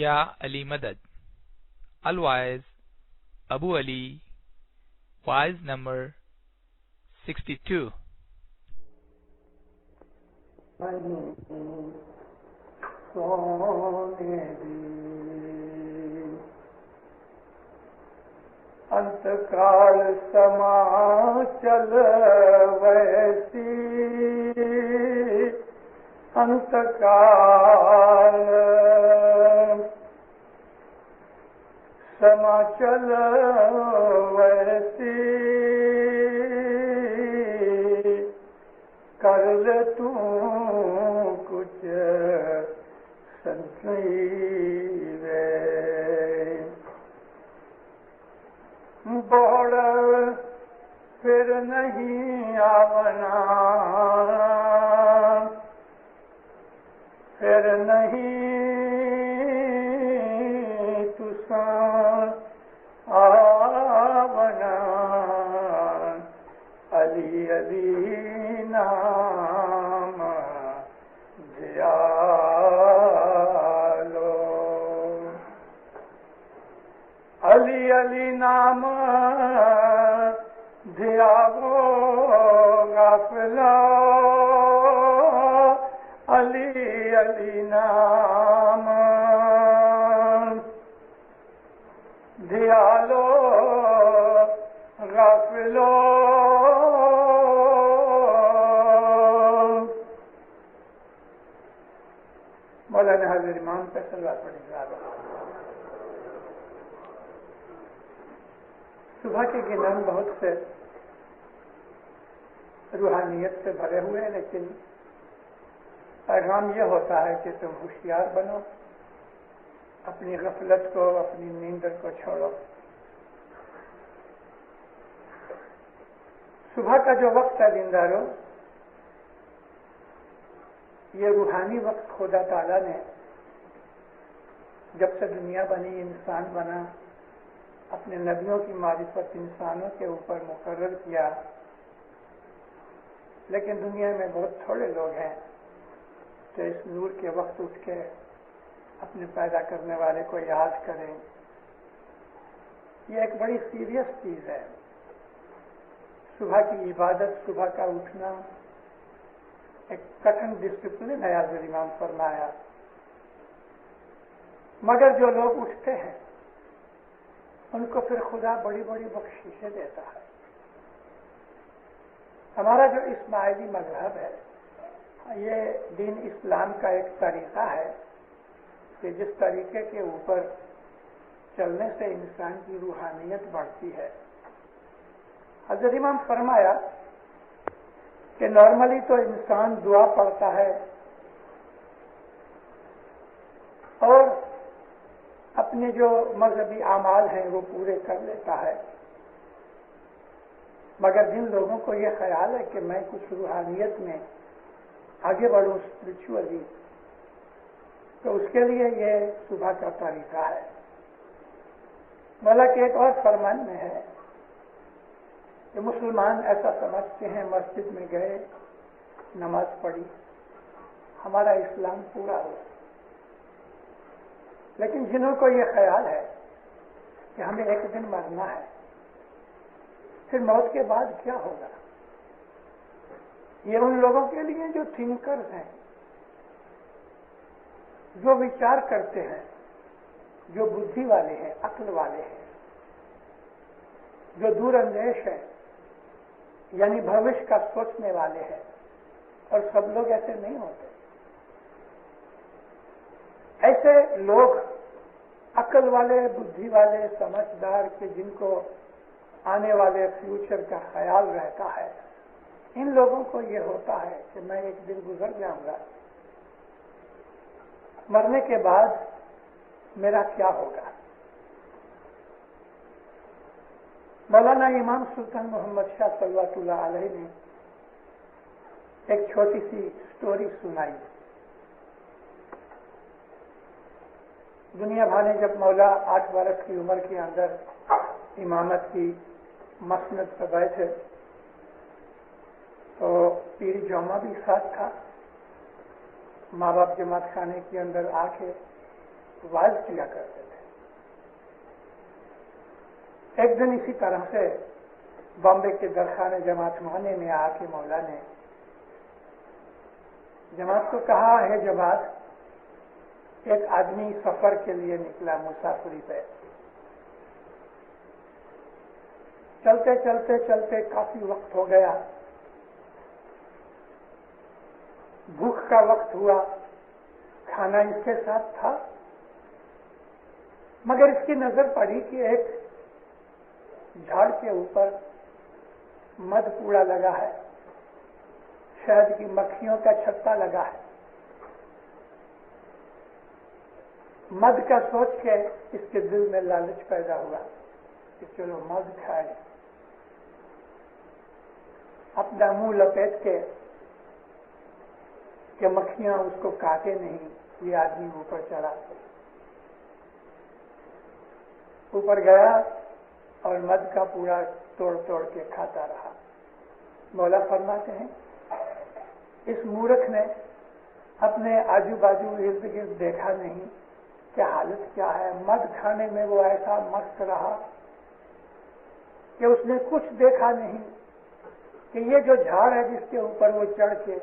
یا علی مدد. الوائز ابو علی. وائز نمبر 62. انتقال سما چل ویسی انتقال سما چل ویسی کر لے تو کچھ سنسیوے بوڑ پھر نہیں آونا پھر نہیں تساں آونا علی علی نام دھیالو علی علی نام دھیالو غافلو علی علی نام دھیالو غافلو مولانا حضرت امام پہ صلوات پڑھیں. صبح کے گنان بہت سے روحانیت سے بھرے ہوئے ہیں، لیکن پیغام یہ ہوتا ہے کہ تم ہوشیار بنو، اپنی غفلت کو، اپنی نیندر کو چھوڑو. صبح کا جو وقت ہے دیندارو، یہ روحانی وقت خدا تعالیٰ نے جب سے دنیا بنی، انسان بنا، اپنے نبیوں کی معرفت انسانوں کے اوپر مقرر کیا. لیکن دنیا میں بہت تھوڑے لوگ ہیں جو اس نور کے وقت اٹھ کے اپنے پیدا کرنے والے کو یاد کریں. یہ ایک بڑی سیریس چیز ہے. صبح کی عبادت، صبح کا اٹھنا ایک کٹھن ڈسپلن ہے، حضرت امام فرمایا. مگر جو لوگ اٹھتے ہیں ان کو پھر خدا بڑی بڑی بخششیں دیتا ہے. ہمارا جو اسماعیلی مذہب ہے، یہ دین اسلام کا ایک طریقہ ہے کہ جس طریقے کے اوپر چلنے سے انسان کی روحانیت بڑھتی ہے. حضرت امام فرمایا کہ نارملی تو انسان دعا پڑھتا ہے اور اپنے جو مذہبی اعمال ہیں وہ پورے کر لیتا ہے، مگر جن لوگوں کو یہ خیال ہے کہ میں کچھ روحانیت میں آگے بڑھوں اسپرچولی، تو اس کے لیے یہ صبح کا طریقہ ہے. مولا کے ایک اور فرمان میں ہے کہ مسلمان ایسا سمجھتے ہیں مسجد میں گئے، نماز پڑھی، ہمارا اسلام پورا ہو. لیکن جنہوں کو یہ خیال ہے کہ ہمیں ایک دن مرنا ہے، پھر موت کے بعد کیا ہوگا، یہ ان لوگوں کے لیے جو تھنکرز ہیں، جو وچار کرتے ہیں، جو بدھی والے ہیں، عقل والے ہیں، جو دور اندیش ہیں، یعنی بھوش کا سوچنے والے ہیں. اور سب لوگ ایسے نہیں ہوتے. ایسے لوگ عقل والے، بدھی والے، سمجھدار کہ جن کو آنے والے فیوچر کا خیال رہتا ہے، ان لوگوں کو یہ ہوتا ہے کہ میں ایک دن گزر جاؤں گا، مرنے کے بعد میرا کیا ہوگا. مولانا امام سلطان محمد شاہ صلوات اللہ علیہ نے ایک چھوٹی سی سٹوری سنائی. دنیا بھانے جب مولا 8 برس کی عمر کے اندر امامت کی مسند پر بیٹھے تو پیر جوما بھی ساتھ تھا. ماں باپ جماعت خانے کے اندر آ کے واعظ کیا کرتے تھے. ایک دن اسی طرح سے بامبے کے درخانِ جماعت خانے میں آ کے مولا نے جماعت کو کہا ہے جماعت ایک آدمی سفر کے لیے نکلا مسافری پہ. چلتے چلتے چلتے کافی وقت ہو گیا, بھوک کا وقت ہوا, کھانا اس کے ساتھ تھا, مگر اس کی نظر پڑی کہ ایک جھاڑ کے اوپر مد پوڑا لگا ہے, شہد کی مکھیوں کا چھتا لگا ہے. مد کا سوچ کے اس کے دل میں لالچ پیدا ہوا کہ چلو مد کھائے. اپنا منہ لپیٹ کے کہ مکھیاں اس کو کاٹے نہیں, یہ آدمی اوپر چڑھا, اوپر گیا اور مد کا پورا توڑ توڑ کے کھاتا رہا. مولا فرماتے ہیں اس مورخ نے اپنے آجو بازو ارد گرد دیکھا نہیں کہ حالت کیا ہے. مد کھانے میں وہ ایسا مست رہا کہ اس نے کچھ دیکھا نہیں کہ یہ جو جھاڑ ہے جس کے اوپر وہ چڑھ کے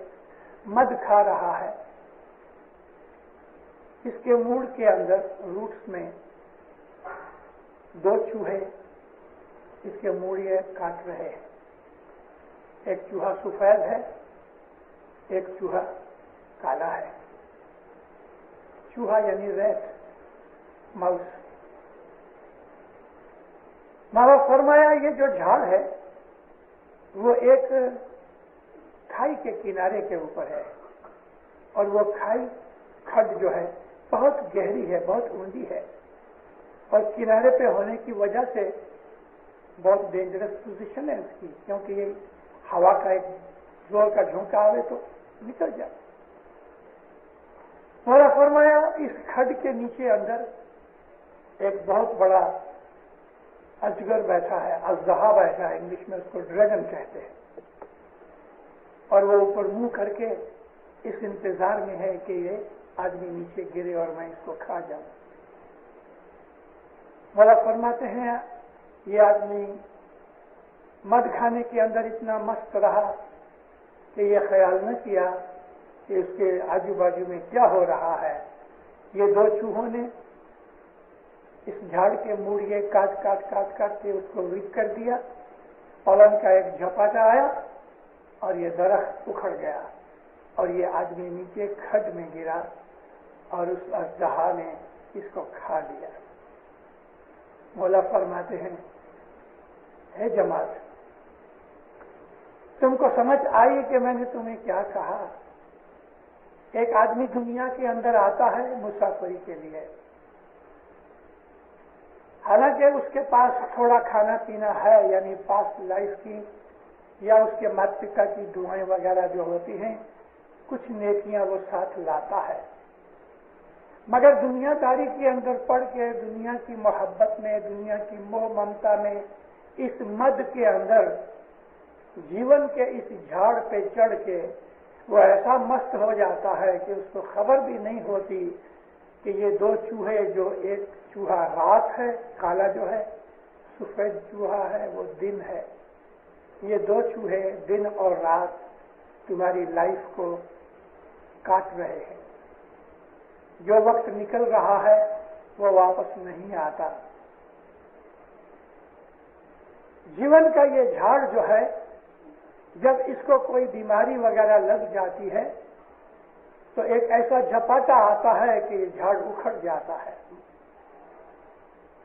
مد کھا رہا ہے, اس کے موڑ کے اندر روٹس میں دو چوہے اس کے موڑیے کاٹ رہے ہیں. ایک چوہا سفید ہے, ایک چوہا کالا ہے. چوہا یعنی ریٹ, ماؤس. ماں فرمایا یہ جو جھاڑ ہے وہ ایک کھائی کے کنارے کے اوپر ہے, اور وہ کھائی کھڈ جو ہے بہت گہری ہے, بہت اونڈی ہے, اور کنارے پہ ہونے کی وجہ سے بہت ڈینجرس پوزیشن ہے اس کی, کیونکہ یہ ہوا کا ایک زور کا جھونکا آئے تو نکل جائے. مولا فرمایا اس کھڈ کے نیچے اندر ایک بہت بڑا اجگر بیٹھا ہے, اژدہا بیٹھا ہے, انگلش میں اس کو ڈریگن کہتے ہیں, اور وہ اوپر منہ کر کے اس انتظار میں ہے کہ یہ آدمی نیچے گرے اور میں اس کو کھا جاؤں. مولا فرماتے ہیں یہ آدمی مد کھانے کے اندر اتنا مست رہا کہ یہ خیال نہ کیا کہ اس کے آجو بازو میں کیا ہو رہا ہے. یہ دو چوہوں نے اس جھاڑ کے موڑیے کاٹ کاٹ کاٹ کاٹ کے اس کو ویک کر دیا. پلنگ کا ایک جھپاٹا آیا اور یہ درخت اکھڑ گیا اور یہ آدمی نیچے کھڈ میں گرا اور اس اژدہا نے اس کو کھا لیا. مولا فرماتے ہیں اے جماعت تم کو سمجھ آئی کہ میں نے تمہیں کیا کہا. ایک آدمی دنیا کے اندر آتا ہے مسافری کے لیے, حالانکہ اس کے پاس تھوڑا کھانا پینا ہے, یعنی پاسٹ لائف کی یا اس کے مات پتا کی دعائیں وغیرہ جو ہوتی ہیں, کچھ نیکیاں وہ ساتھ لاتا ہے, مگر دنیا داری کے اندر پڑھ کے دنیا کی محبت میں, دنیا کی موہ ممتا میں, اس مد کے اندر جیون کے اس جھاڑ پہ چڑھ کے وہ ایسا مست ہو جاتا ہے کہ اس کو خبر بھی نہیں ہوتی کہ یہ دو چوہے, جو ایک چوہا رات ہے کالا جو ہے, سفید چوہا ہے وہ دن ہے, یہ دو چوہے دن اور رات تمہاری لائف کو کاٹ رہے ہیں. جو وقت نکل رہا ہے وہ واپس نہیں آتا. جیون کا یہ جھاڑ جو ہے جب اس کو کوئی بیماری وغیرہ لگ جاتی ہے تو ایک ایسا جھپاٹا آتا ہے کہ یہ جھاڑ اکھڑ جاتا ہے.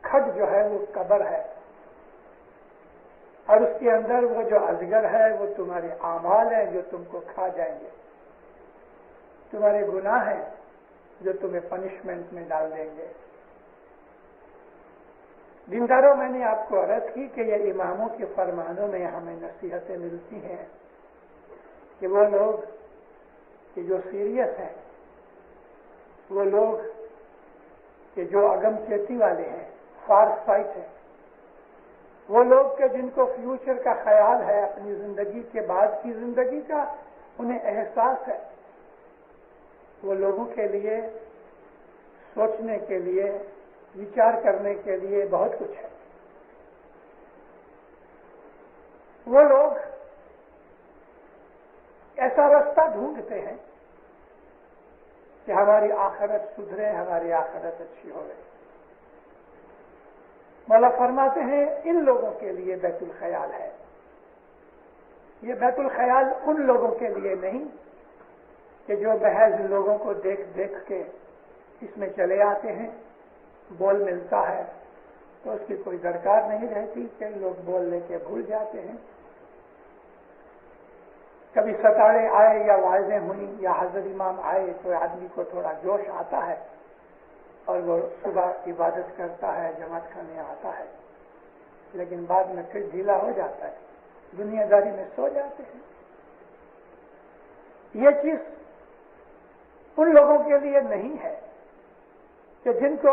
کھڈ جو ہے وہ قبر ہے, اور اس کے اندر وہ جو اجگر ہے وہ تمہارے اعمال ہیں جو تم کو کھا جائیں گے, تمہارے گناہ ہیں جو تمہیں پنشمنٹ میں ڈال دیں گے. دینداروں, میں نے آپ کو عرض کی کہ یہ اماموں کے فرمانوں میں ہمیں نصیحتیں ملتی ہیں کہ وہ لوگ کہ جو سیریس ہیں, وہ لوگ کہ جو اگم چیتی والے ہیں, فار سائٹ ہیں, وہ لوگ کہ جن کو فیوچر کا خیال ہے, اپنی زندگی کے بعد کی زندگی کا انہیں احساس ہے, وہ لوگوں کے لیے سوچنے کے لیے، وچار کرنے کے لیے بہت کچھ ہے۔ وہ لوگ ایسا راستہ ڈھونڈتے ہیں کہ ہماری آخرت سدھرے، ہماری آخرت اچھی ہو گئی۔ مولا فرماتے ہیں ان لوگوں کے لیے بیت الخیال ہے۔ یہ بیت الخیال ان لوگوں کے لیے نہیں کہ جو محض لوگوں کو دیکھ دیکھ کے اس میں چلے آتے ہیں، بول ملتا ہے تو اس کی کوئی درکار نہیں رہتی، کئی لوگ بول لے کے بھول جاتے ہیں۔ کبھی ستاڑے آئے یا واعظیں ہوئیں یا حضرت امام آئے تو آدمی کو تھوڑا جوش آتا ہے اور وہ صبح عبادت کرتا ہے، جماعت کھانے آتا ہے، لیکن بعد میں پھر ڈھیلا ہو جاتا ہے، دنیا داری میں سو جاتے ہیں۔ یہ چیز ان لوگوں کے لیے نہیں ہے کہ جن کو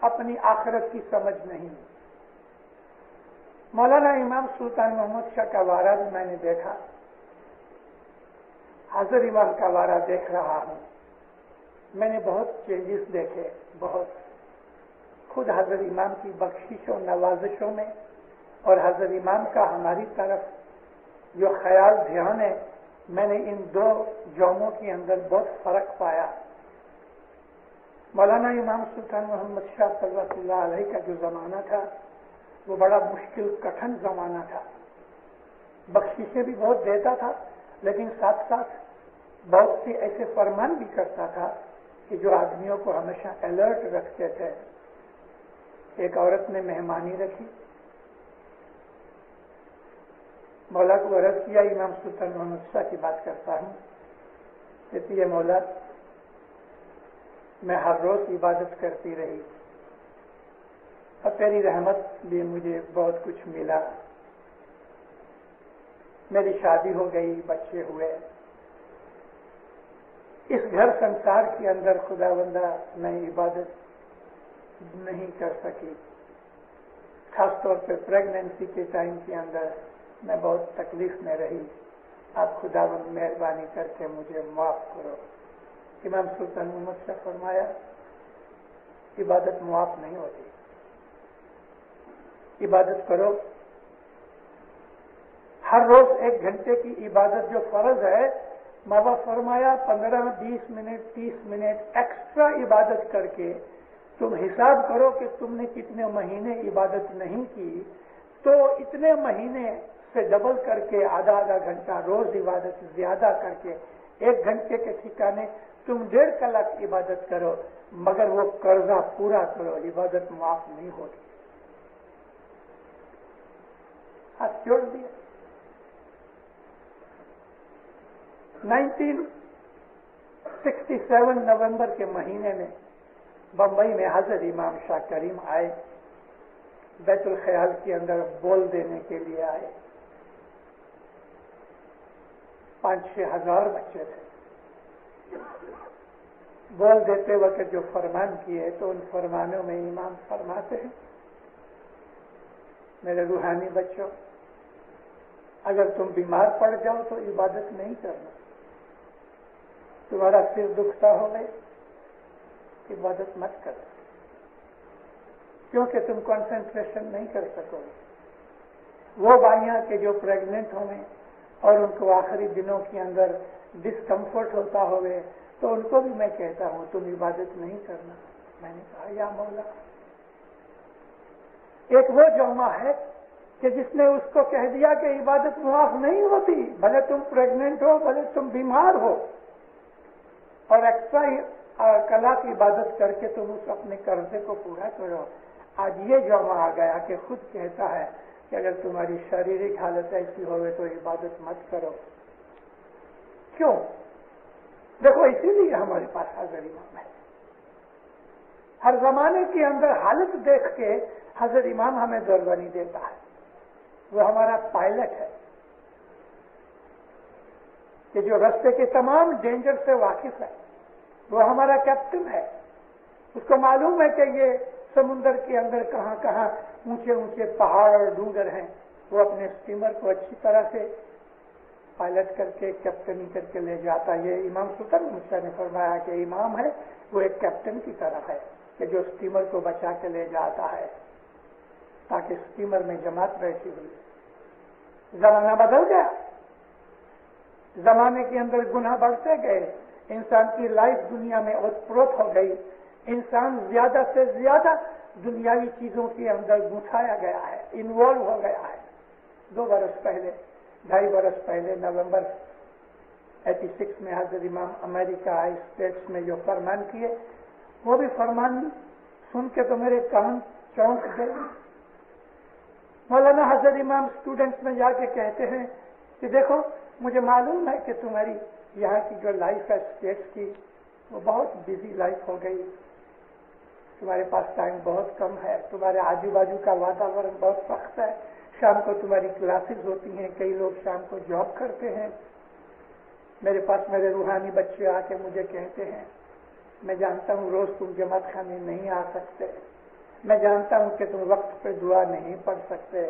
اپنی آخرت کی سمجھ نہیں۔ مولانا امام سلطان محمد شاہ کا وارہ بھی میں نے دیکھا، حضرت امام کا وارہ دیکھ رہا ہوں، میں نے بہت چینجز دیکھے، بہت خود حضرت امام کی بخششوں نوازشوں میں اور حضرت امام کا ہماری طرف جو خیال دھیان ہے، میں نے ان دو جوموں کے اندر بہت فرق پایا۔ مولانا امام سلطان محمد شاہ صلی اللہ علیہ کا جو زمانہ تھا وہ بڑا مشکل کٹھن زمانہ تھا، بخششیں بھی بہت دیتا تھا، لیکن ساتھ ساتھ بہت سے ایسے فرمان بھی کرتا تھا کہ جو آدمیوں کو ہمیشہ الرٹ رکھتے تھے۔ ایک عورت نے مہمانی رکھی، مولا کو عرض کیا، امام سلطان محمد شاہ کی بات کرتا ہوں، کہتی ہے مولا میں ہر روز عبادت کرتی رہی اور تیری رحمت بھی مجھے بہت کچھ ملا، میری شادی ہو گئی، بچے ہوئے، اس گھر سنسار کے اندر خدا بندہ میں عبادت نہیں کر سکی، خاص طور پہ پریگننسی کے ٹائم کے اندر میں بہت تکلیف میں رہی، آپ خدا بند مہربانی کر کے مجھے معاف کرو۔ امام سلطان محمد شاہ فرمایا عبادت معاف نہیں ہوتی، عبادت کرو، ہر روز 1 گھنٹے کی عبادت جو فرض ہے، بابا فرمایا 15 20 منٹ 30 منٹ ایکسٹرا عبادت کر کے تم حساب کرو کہ تم نے کتنے مہینے عبادت نہیں کی، تو اتنے مہینے سے ڈبل کر کے آدھا گھنٹہ روز عبادت زیادہ کر کے 1 گھنٹے کے ٹھکانے تم 1.5 کلاک عبادت کرو، مگر وہ قرضہ پورا کرو، عبادت معاف نہیں ہوگی۔ ہاتھ جوڑ دیا۔ 1967 نومبر کے مہینے میں بمبئی میں حضرت امام شاہ کریم آئے، بیت الخیال کے اندر بول دینے کے لیے آئے، 5-6 ہزار بچے تھے۔ بول دیتے وقت جو فرمان کیے تو ان فرمانوں میں امام فرماتے ہیں، میرے روحانی بچوں، اگر تم بیمار پڑ جاؤ تو عبادت نہیں کرنا، تمہارا سر دکھتا ہو گئے عبادت مت کرو، کیونکہ تم کنسنٹریشن نہیں کر سکو گے۔ وہ بھائیاں کہ جو پریگننٹ ہوں گے اور ان کو آخری دنوں کے اندر ڈسکمفرٹ ہوتا ہوئے تو ان کو بھی میں کہتا ہوں تم عبادت نہیں کرنا۔ میں نے کہا یا مولا، ایک وہ جومہ ہے کہ جس نے اس کو کہہ دیا کہ عبادت معاف نہیں ہوتی، بھلے تم پریگننٹ ہو، بھلے تم بیمار ہو، اور ایکسٹرا کلاک عبادت کر کے تم اس اپنے قرضے کو پورا کرو۔ آج یہ جومہ آ گیا کہ خود کہتا ہے کہ اگر تمہاری شاریرک حالت ایسی ہوئے تو عبادت مت کرو۔ کیوں؟ دیکھو اسی لیے ہمارے پاس حضرت امام ہے۔ ہر زمانے کے اندر حالت دیکھ کے حضرت امام ہمیں دربانی دیتا ہے، وہ ہمارا پائلٹ ہے کہ جو راستے کے تمام ڈینجر سے واقف ہے، وہ ہمارا کیپٹن ہے، اس کو معلوم ہے کہ یہ سمندر کے اندر کہاں کہاں اونچے اونچے پہاڑ اور ڈونگر ہیں، وہ اپنے اسٹیمر کو اچھی طرح سے پائلٹ کر کے کیپٹنی کر کے لے جاتا ہے۔ یہ امام سلطان محمد شاہ نے فرمایا کہ امام ہے وہ ایک کیپٹن کی طرح ہے۔ کہ جو اسٹیمر کو بچا کے لے جاتا ہے تاکہ اسٹیمر میں جماعت بیٹھی ہوئی. زمانہ بدل گیا, زمانے کے اندر گناہ بڑھتے گئے, انسان کی لائف دنیا میں اوت پروت ہو گئی, انسان زیادہ سے زیادہ دنیاوی چیزوں کے اندر گھسایا گیا ہے, انوالو ہو گیا ہے. 2 برس پہلے, 2.5 برس پہلے نومبر 86 میں حضرت امام امریکہ اسٹیٹس میں جو فرمان کیے, وہ بھی فرمان سن کے تو میرے کان چونک گئے. مولانا حضرت امام اسٹوڈنٹس میں جا کے کہتے ہیں کہ دیکھو مجھے معلوم ہے کہ تمہاری یہاں کی جو لائف ہے اسٹیٹس کی وہ بہت بزی لائف ہو گئی, تمہارے پاس ٹائم بہت کم ہے, تمہارے آجو بازو کا واتاورن بہت سخت ہے, شام کو تمہاری کلاسز ہوتی ہیں, کئی لوگ شام کو جاب کرتے ہیں. میرے پاس میرے روحانی بچے آ کے مجھے کہتے ہیں میں جانتا ہوں روز تم جماعت خانے نہیں آ سکتے, میں جانتا ہوں کہ تم وقت پہ دعا نہیں پڑھ سکتے,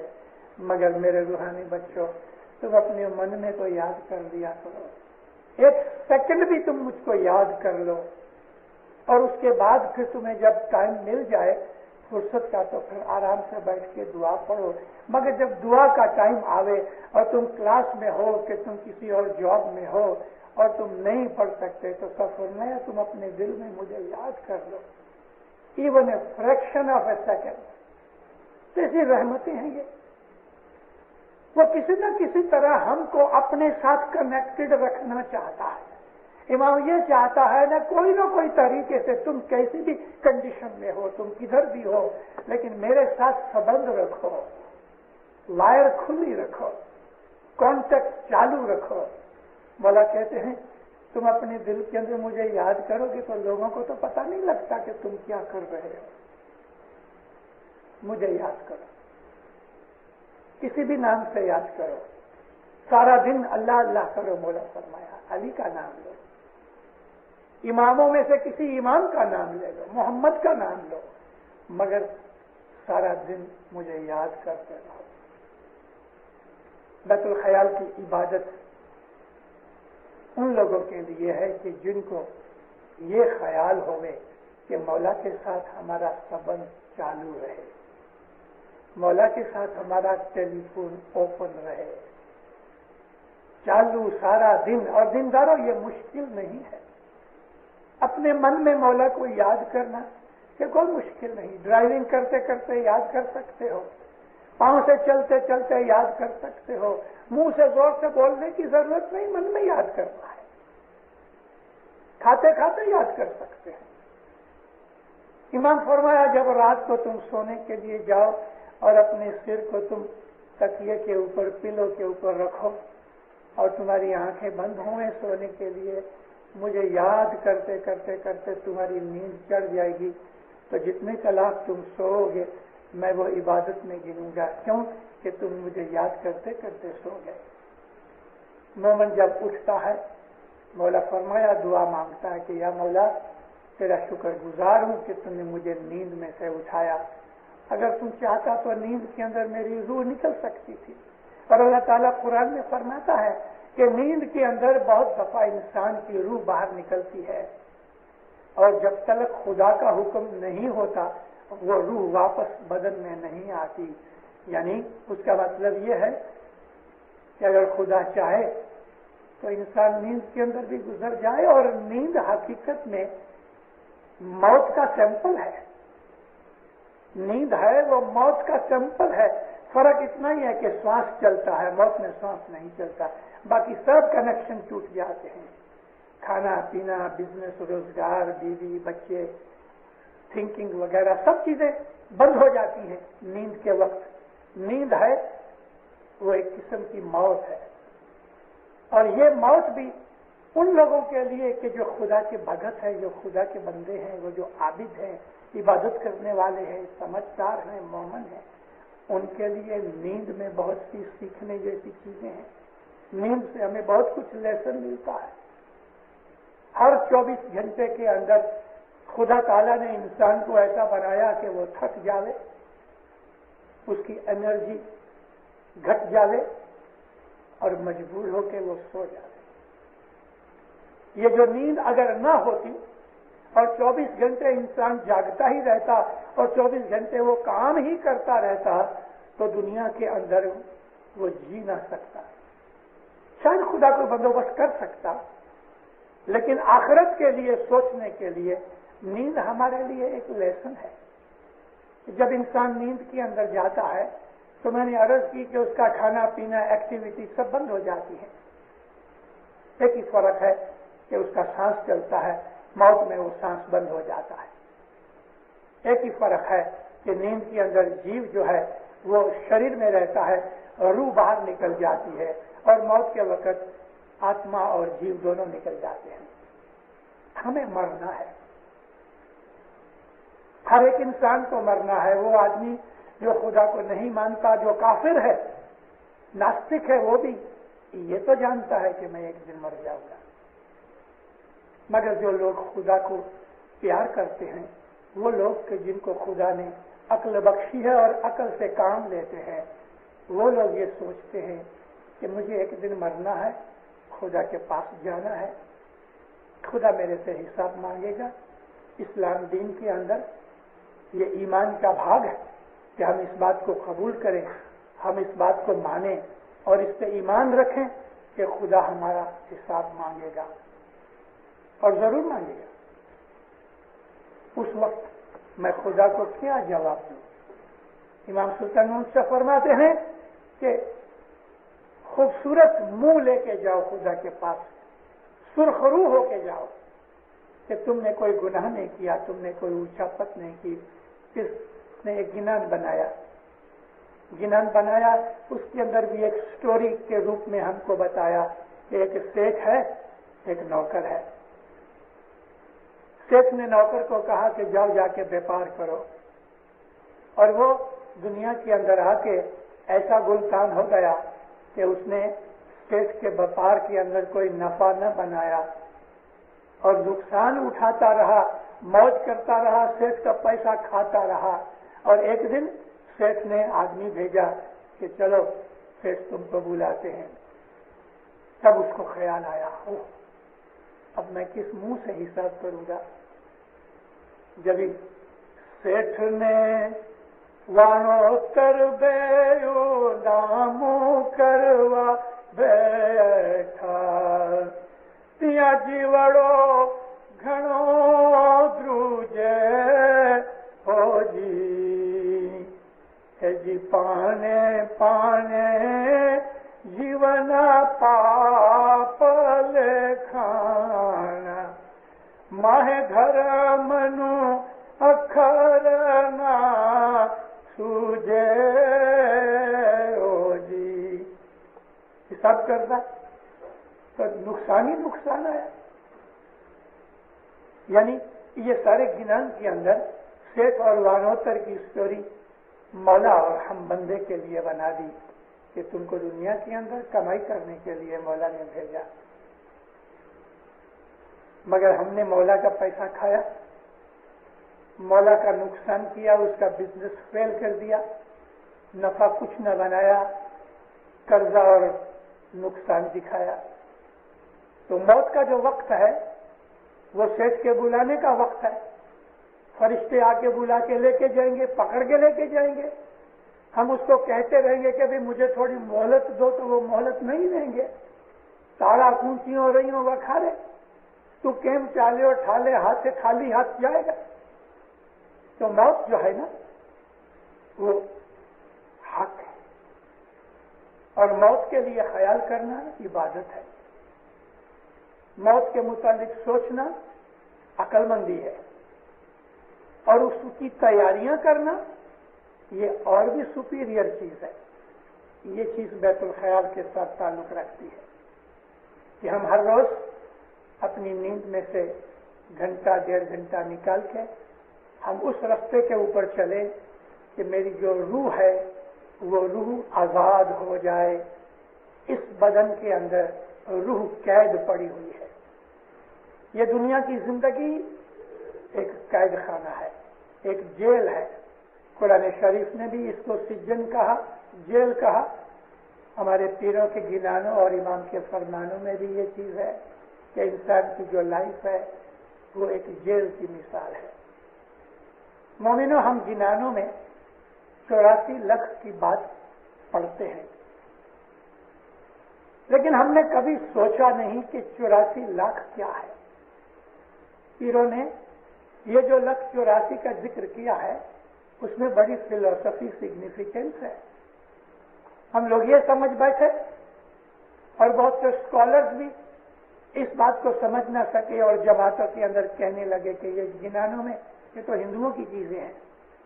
مگر میرے روحانی بچوں تم اپنے من میں تو یاد کر لیا کرو, 1 سیکنڈ بھی تم مجھ کو یاد کر لو, اور اس کے بعد پھر تمہیں جب ٹائم مل جائے فرصت کا تو پھر آرام سے بیٹھ کے دعا پڑھو. مگر جب دعا کا ٹائم آوے اور تم کلاس میں ہو کہ تم کسی اور جاب میں ہو اور تم نہیں پڑھ سکتے تو فرمایا تم اپنے دل میں مجھے یاد کر لو, even a fraction of a second. کیسی رحمتیں ہیں یہ, وہ کسی نہ کسی طرح ہم کو اپنے ساتھ کنیکٹڈ رکھنا چاہتا ہے. امام یہ چاہتا ہے نہ کوئی طریقے سے تم کیسی بھی کنڈیشن میں ہو, تم کدھر بھی ہو, لیکن میرے ساتھ سبند رکھو, وائر کھلی رکھو, کانٹیکٹ چالو رکھو. مولا کہتے ہیں تم اپنے دل کے اندر مجھے یاد کرو گے تو لوگوں کو تو پتہ نہیں لگتا کہ تم کیا کر رہے ہو. مجھے یاد کرو, کسی بھی نام سے یاد کرو, سارا دن اللہ اللہ کرو. مولا فرمایا علی کا نام لو, اماموں میں سے کسی امام کا نام لے لو, محمد کا نام لو, مگر سارا دن مجھے یاد کرتے رہو. بیت الخیال کی عبادت ان لوگوں کے لیے ہے کہ جن کو یہ خیال ہوئے کہ مولا کے ساتھ ہمارا سبند چالو رہے, مولا کے ساتھ ہمارا ٹیلی فون اوپن رہے, چالو سارا دن. اور دینداروں یہ مشکل نہیں ہے, اپنے من میں مولا کو یاد کرنا کہ کوئی مشکل نہیں. ڈرائیونگ کرتے کرتے یاد کر سکتے ہو, پاؤں سے چلتے چلتے یاد کر سکتے ہو, منہ سے زور سے بولنے کی ضرورت نہیں, من میں یاد کرنا ہے, کھاتے کھاتے یاد کر سکتے ہیں. امام فرمایا جب رات کو تم سونے کے لیے جاؤ اور اپنے سر کو تم تکیے کے اوپر, پلو کے اوپر رکھو اور تمہاری آنکھیں بند ہوئیں سونے کے لیے, مجھے یاد کرتے کرتے کرتے تمہاری نیند چڑھ جائے گی, تو جتنے کلاک تم سو گے میں وہ عبادت میں گنوں گا. کیوں کہ تم مجھے یاد کرتے کرتے سو گئے. مومن جب اٹھتا ہے مولا فرمایا دعا مانگتا ہے کہ یا مولا تیرا شکر گزار ہوں کہ تم نے مجھے نیند میں سے اٹھایا, اگر تم چاہتا تو نیند کے اندر میری روح نکل سکتی تھی. اور اللہ تعالیٰ قرآن میں فرماتا ہے کہ نیند کے اندر بہت دفعہ انسان کی روح باہر نکلتی ہے, اور جب تک خدا کا حکم نہیں ہوتا وہ روح واپس بدن میں نہیں آتی. یعنی اس کا مطلب یہ ہے کہ اگر خدا چاہے تو انسان نیند کے اندر بھی گزر جائے, اور نیند حقیقت میں موت کا سیمپل ہے. نیند ہے وہ موت کا سیمپل ہے. فرق اتنا ہی ہے کہ سانس چلتا ہے, موت میں سانس نہیں چلتا, باقی سب کنیکشن ٹوٹ جاتے ہیں. کھانا پینا, بزنس, روزگار, بیوی, بچے, تھنکنگ وغیرہ سب چیزیں بند ہو جاتی ہیں نیند کے وقت. نیند ہے وہ ایک قسم کی موت ہے, اور یہ موت بھی ان لوگوں کے لیے کہ جو خدا کے بھگت ہیں, جو خدا کے بندے ہیں, وہ جو عابد ہیں, عبادت کرنے والے ہیں, سمجھدار ہیں, مومن ہیں, ان کے لیے نیند میں بہت سی سیکھنے جیسی چیزیں ہیں. نیند سے ہمیں بہت کچھ لیسن ملتا ہے. ہر 24 گھنٹے کے اندر خدا تعالیٰ نے انسان کو ایسا بنایا کہ وہ تھک جاوے, اس کی انرجی گھٹ جاوے اور مجبور ہو کے وہ سو جاوے. یہ جو نیند اگر نہ ہوتی اور 24 گھنٹے انسان جاگتا ہی رہتا اور 24 گھنٹے وہ کام ہی کرتا رہتا تو دنیا کے اندر وہ جی نہ سکتا. شاید خدا کو بندوبست کر سکتا، لیکن آخرت کے لیے سوچنے کے لیے نیند ہمارے لیے ایک لیسن ہے. جب انسان نیند کے اندر جاتا ہے تو میں نے عرض کی کہ اس کا کھانا پینا ایکٹیویٹی سب بند ہو جاتی ہے. ایک ہی فرق ہے کہ اس کا سانس چلتا ہے، موت میں وہ سانس بند ہو جاتا ہے. ایک ہی فرق ہے کہ نیند کے اندر جیو جو ہے وہ شریر میں رہتا ہے اور روح باہر نکل جاتی ہے، اور موت کے وقت آتما اور جیو دونوں نکل جاتے ہیں. ہمیں مرنا ہے، ہر ایک انسان کو مرنا ہے. وہ آدمی جو خدا کو نہیں مانتا، جو کافر ہے، ناستک ہے، وہ بھی یہ تو جانتا ہے کہ میں ایک دن مر جاؤں گا. مگر جو لوگ خدا کو پیار کرتے ہیں، وہ لوگ کہ جن کو خدا نے عقل بخشی ہے اور عقل سے کام لیتے ہیں، وہ لوگ یہ سوچتے ہیں کہ مجھے ایک دن مرنا ہے، خدا کے پاس جانا ہے، خدا میرے سے حساب مانگے گا. اسلام دین کے اندر یہ ایمان کا بھاگ ہے کہ ہم اس بات کو قبول کریں، ہم اس بات کو مانیں اور اس پہ ایمان رکھیں کہ خدا ہمارا حساب مانگے گا، اور ضرور مانگے گا. اس وقت میں خدا کو کیا جواب دوں؟ امام سلطان سے فرماتے ہیں کہ خوبصورت منہ لے کے جاؤ خدا کے پاس، سرخ روح ہو کے جاؤ کہ تم نے کوئی گناہ نہیں کیا، تم نے کوئی اونچا پت نہیں کی. کس نے ایک گنان بنایا، اس کے اندر بھی ایک سٹوری کے روپ میں ہم کو بتایا کہ ایک سیٹ ہے، ایک نوکر ہے. سیٹ نے نوکر کو کہا کہ جاؤ جا کے بیپار کرو، اور وہ دنیا کے اندر آ کے ایسا گلتان ہو گیا کہ اس نے سیٹ کے بیپار کے اندر کوئی نفع نہ بنایا اور نقصان اٹھاتا رہا، موج کرتا رہا، سیٹ کا پیسہ کھاتا رہا. اور ایک دن سیٹ نے آدمی بھیجا کہ چلو سیٹ تم کو بلاتے ہیں. تب اس کو خیال آیا، اب میں کس منہ سے حساب کروں گا؟ جب سیٹ نے وانو کر بیو نامو کروا بیٹھا تیا جیوڑو گھنو دروجے ہو جی پانے پانے جیونا پاپ لکھانا ماہ گھر منو اکھرنا سوجے ہو جی. حساب کرتا تو نقصان ہی نقصان ہے. یعنی یہ سارے گنان کے اندر سیٹ اور وانوتر کی سٹوری مولا اور ہم بندے کے لیے بنا دی کہ تم کو دنیا کے اندر کمائی کرنے کے لیے مولا نے بھیجا، مگر ہم نے مولا کا پیسہ کھایا، مولا کا نقصان کیا، اس کا بزنس فیل کر دیا، نفع کچھ نہ بنایا، قرضہ اور نقصان دکھایا. تو موت کا جو وقت ہے وہ سیٹ کے بلانے کا وقت ہے. فرشتے آ کے بلا کے لے کے جائیں گے، پکڑ کے لے کے جائیں گے. ہم اس کو کہتے رہیں گے کہ مجھے تھوڑی مہلت دو، تو وہ مہلت نہیں دیں گے. تارا اونچی ہو رہی ہوں وکھارے، تو کیم چالے اور ٹھالے ہاتھ سے خالی ہاتھ جائے گا. تو موت جو ہے نا وہ حق ہے، اور موت کے لیے خیال کرنا عبادت ہے. موت کے متعلق سوچنا عقل مندی ہے، اور اس کی تیاریاں کرنا یہ اور بھی سپیریئر چیز ہے. یہ چیز بیت الخیال کے ساتھ تعلق رکھتی ہے کہ ہم ہر روز اپنی نیند میں سے گھنٹہ 1.5 گھنٹہ نکال کے ہم اس رستے کے اوپر چلیں کہ میری جو روح ہے وہ روح آزاد ہو جائے. اس بدن کے اندر روح قید پڑی ہوئی ہے. یہ دنیا کی زندگی ایک قید خانہ ہے، ایک جیل ہے. قرآن شریف نے بھی اس کو سجن کہا، جیل کہا. ہمارے پیروں کے گنانوں اور امام کے فرمانوں میں بھی یہ چیز ہے کہ انسان کی جو لائف ہے وہ ایک جیل کی مثال ہے۔ مومنوں، ہم جنانوں میں 84 لاکھ کی بات پڑھتے ہیں، لیکن ہم نے کبھی سوچا نہیں کہ 84 لاکھ کیا ہے۔ پیروں نے یہ جو 184 کا ذکر کیا ہے اس میں بڑی فلسفی سگنیفیکینس ہے۔ ہم لوگ یہ سمجھ بیٹھے اور بہت سے اسکالرز بھی اس بات کو سمجھ نہ سکے اور جماعتوں کے اندر کہنے لگے کہ یہ جنانوں میں یہ تو ہندوؤں کی چیزیں ہیں،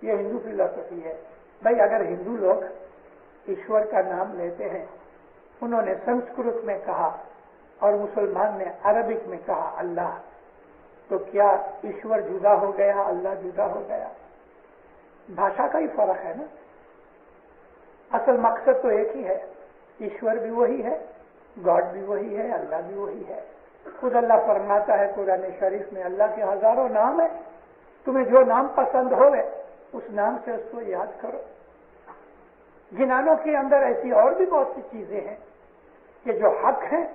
یہ ہندو فلسفی ہے۔ بھائی، اگر ہندو لوگ ایشور کا نام لیتے ہیں، انہوں نے سنسکرت میں کہا اور مسلمان نے عربک میں کہا اللہ، تو کیا ایشور جدا ہو گیا، اللہ جدا ہو گیا؟ بھاشا کا ہی فرق ہے نا۔ اصل مقصد تو ایک ہی ہے، ایشور بھی وہی ہے، گاڈ بھی وہی ہے، اللہ بھی وہی ہے۔ خود اللہ فرماتا ہے قرآن شریف میں، اللہ کے ہزاروں نام ہیں، تمہیں جو نام پسند ہوئے اس نام سے اس کو یاد کرو۔ جنانوں کے اندر ایسی اور بھی بہت سی چیزیں ہیں کہ جو حق ہیں،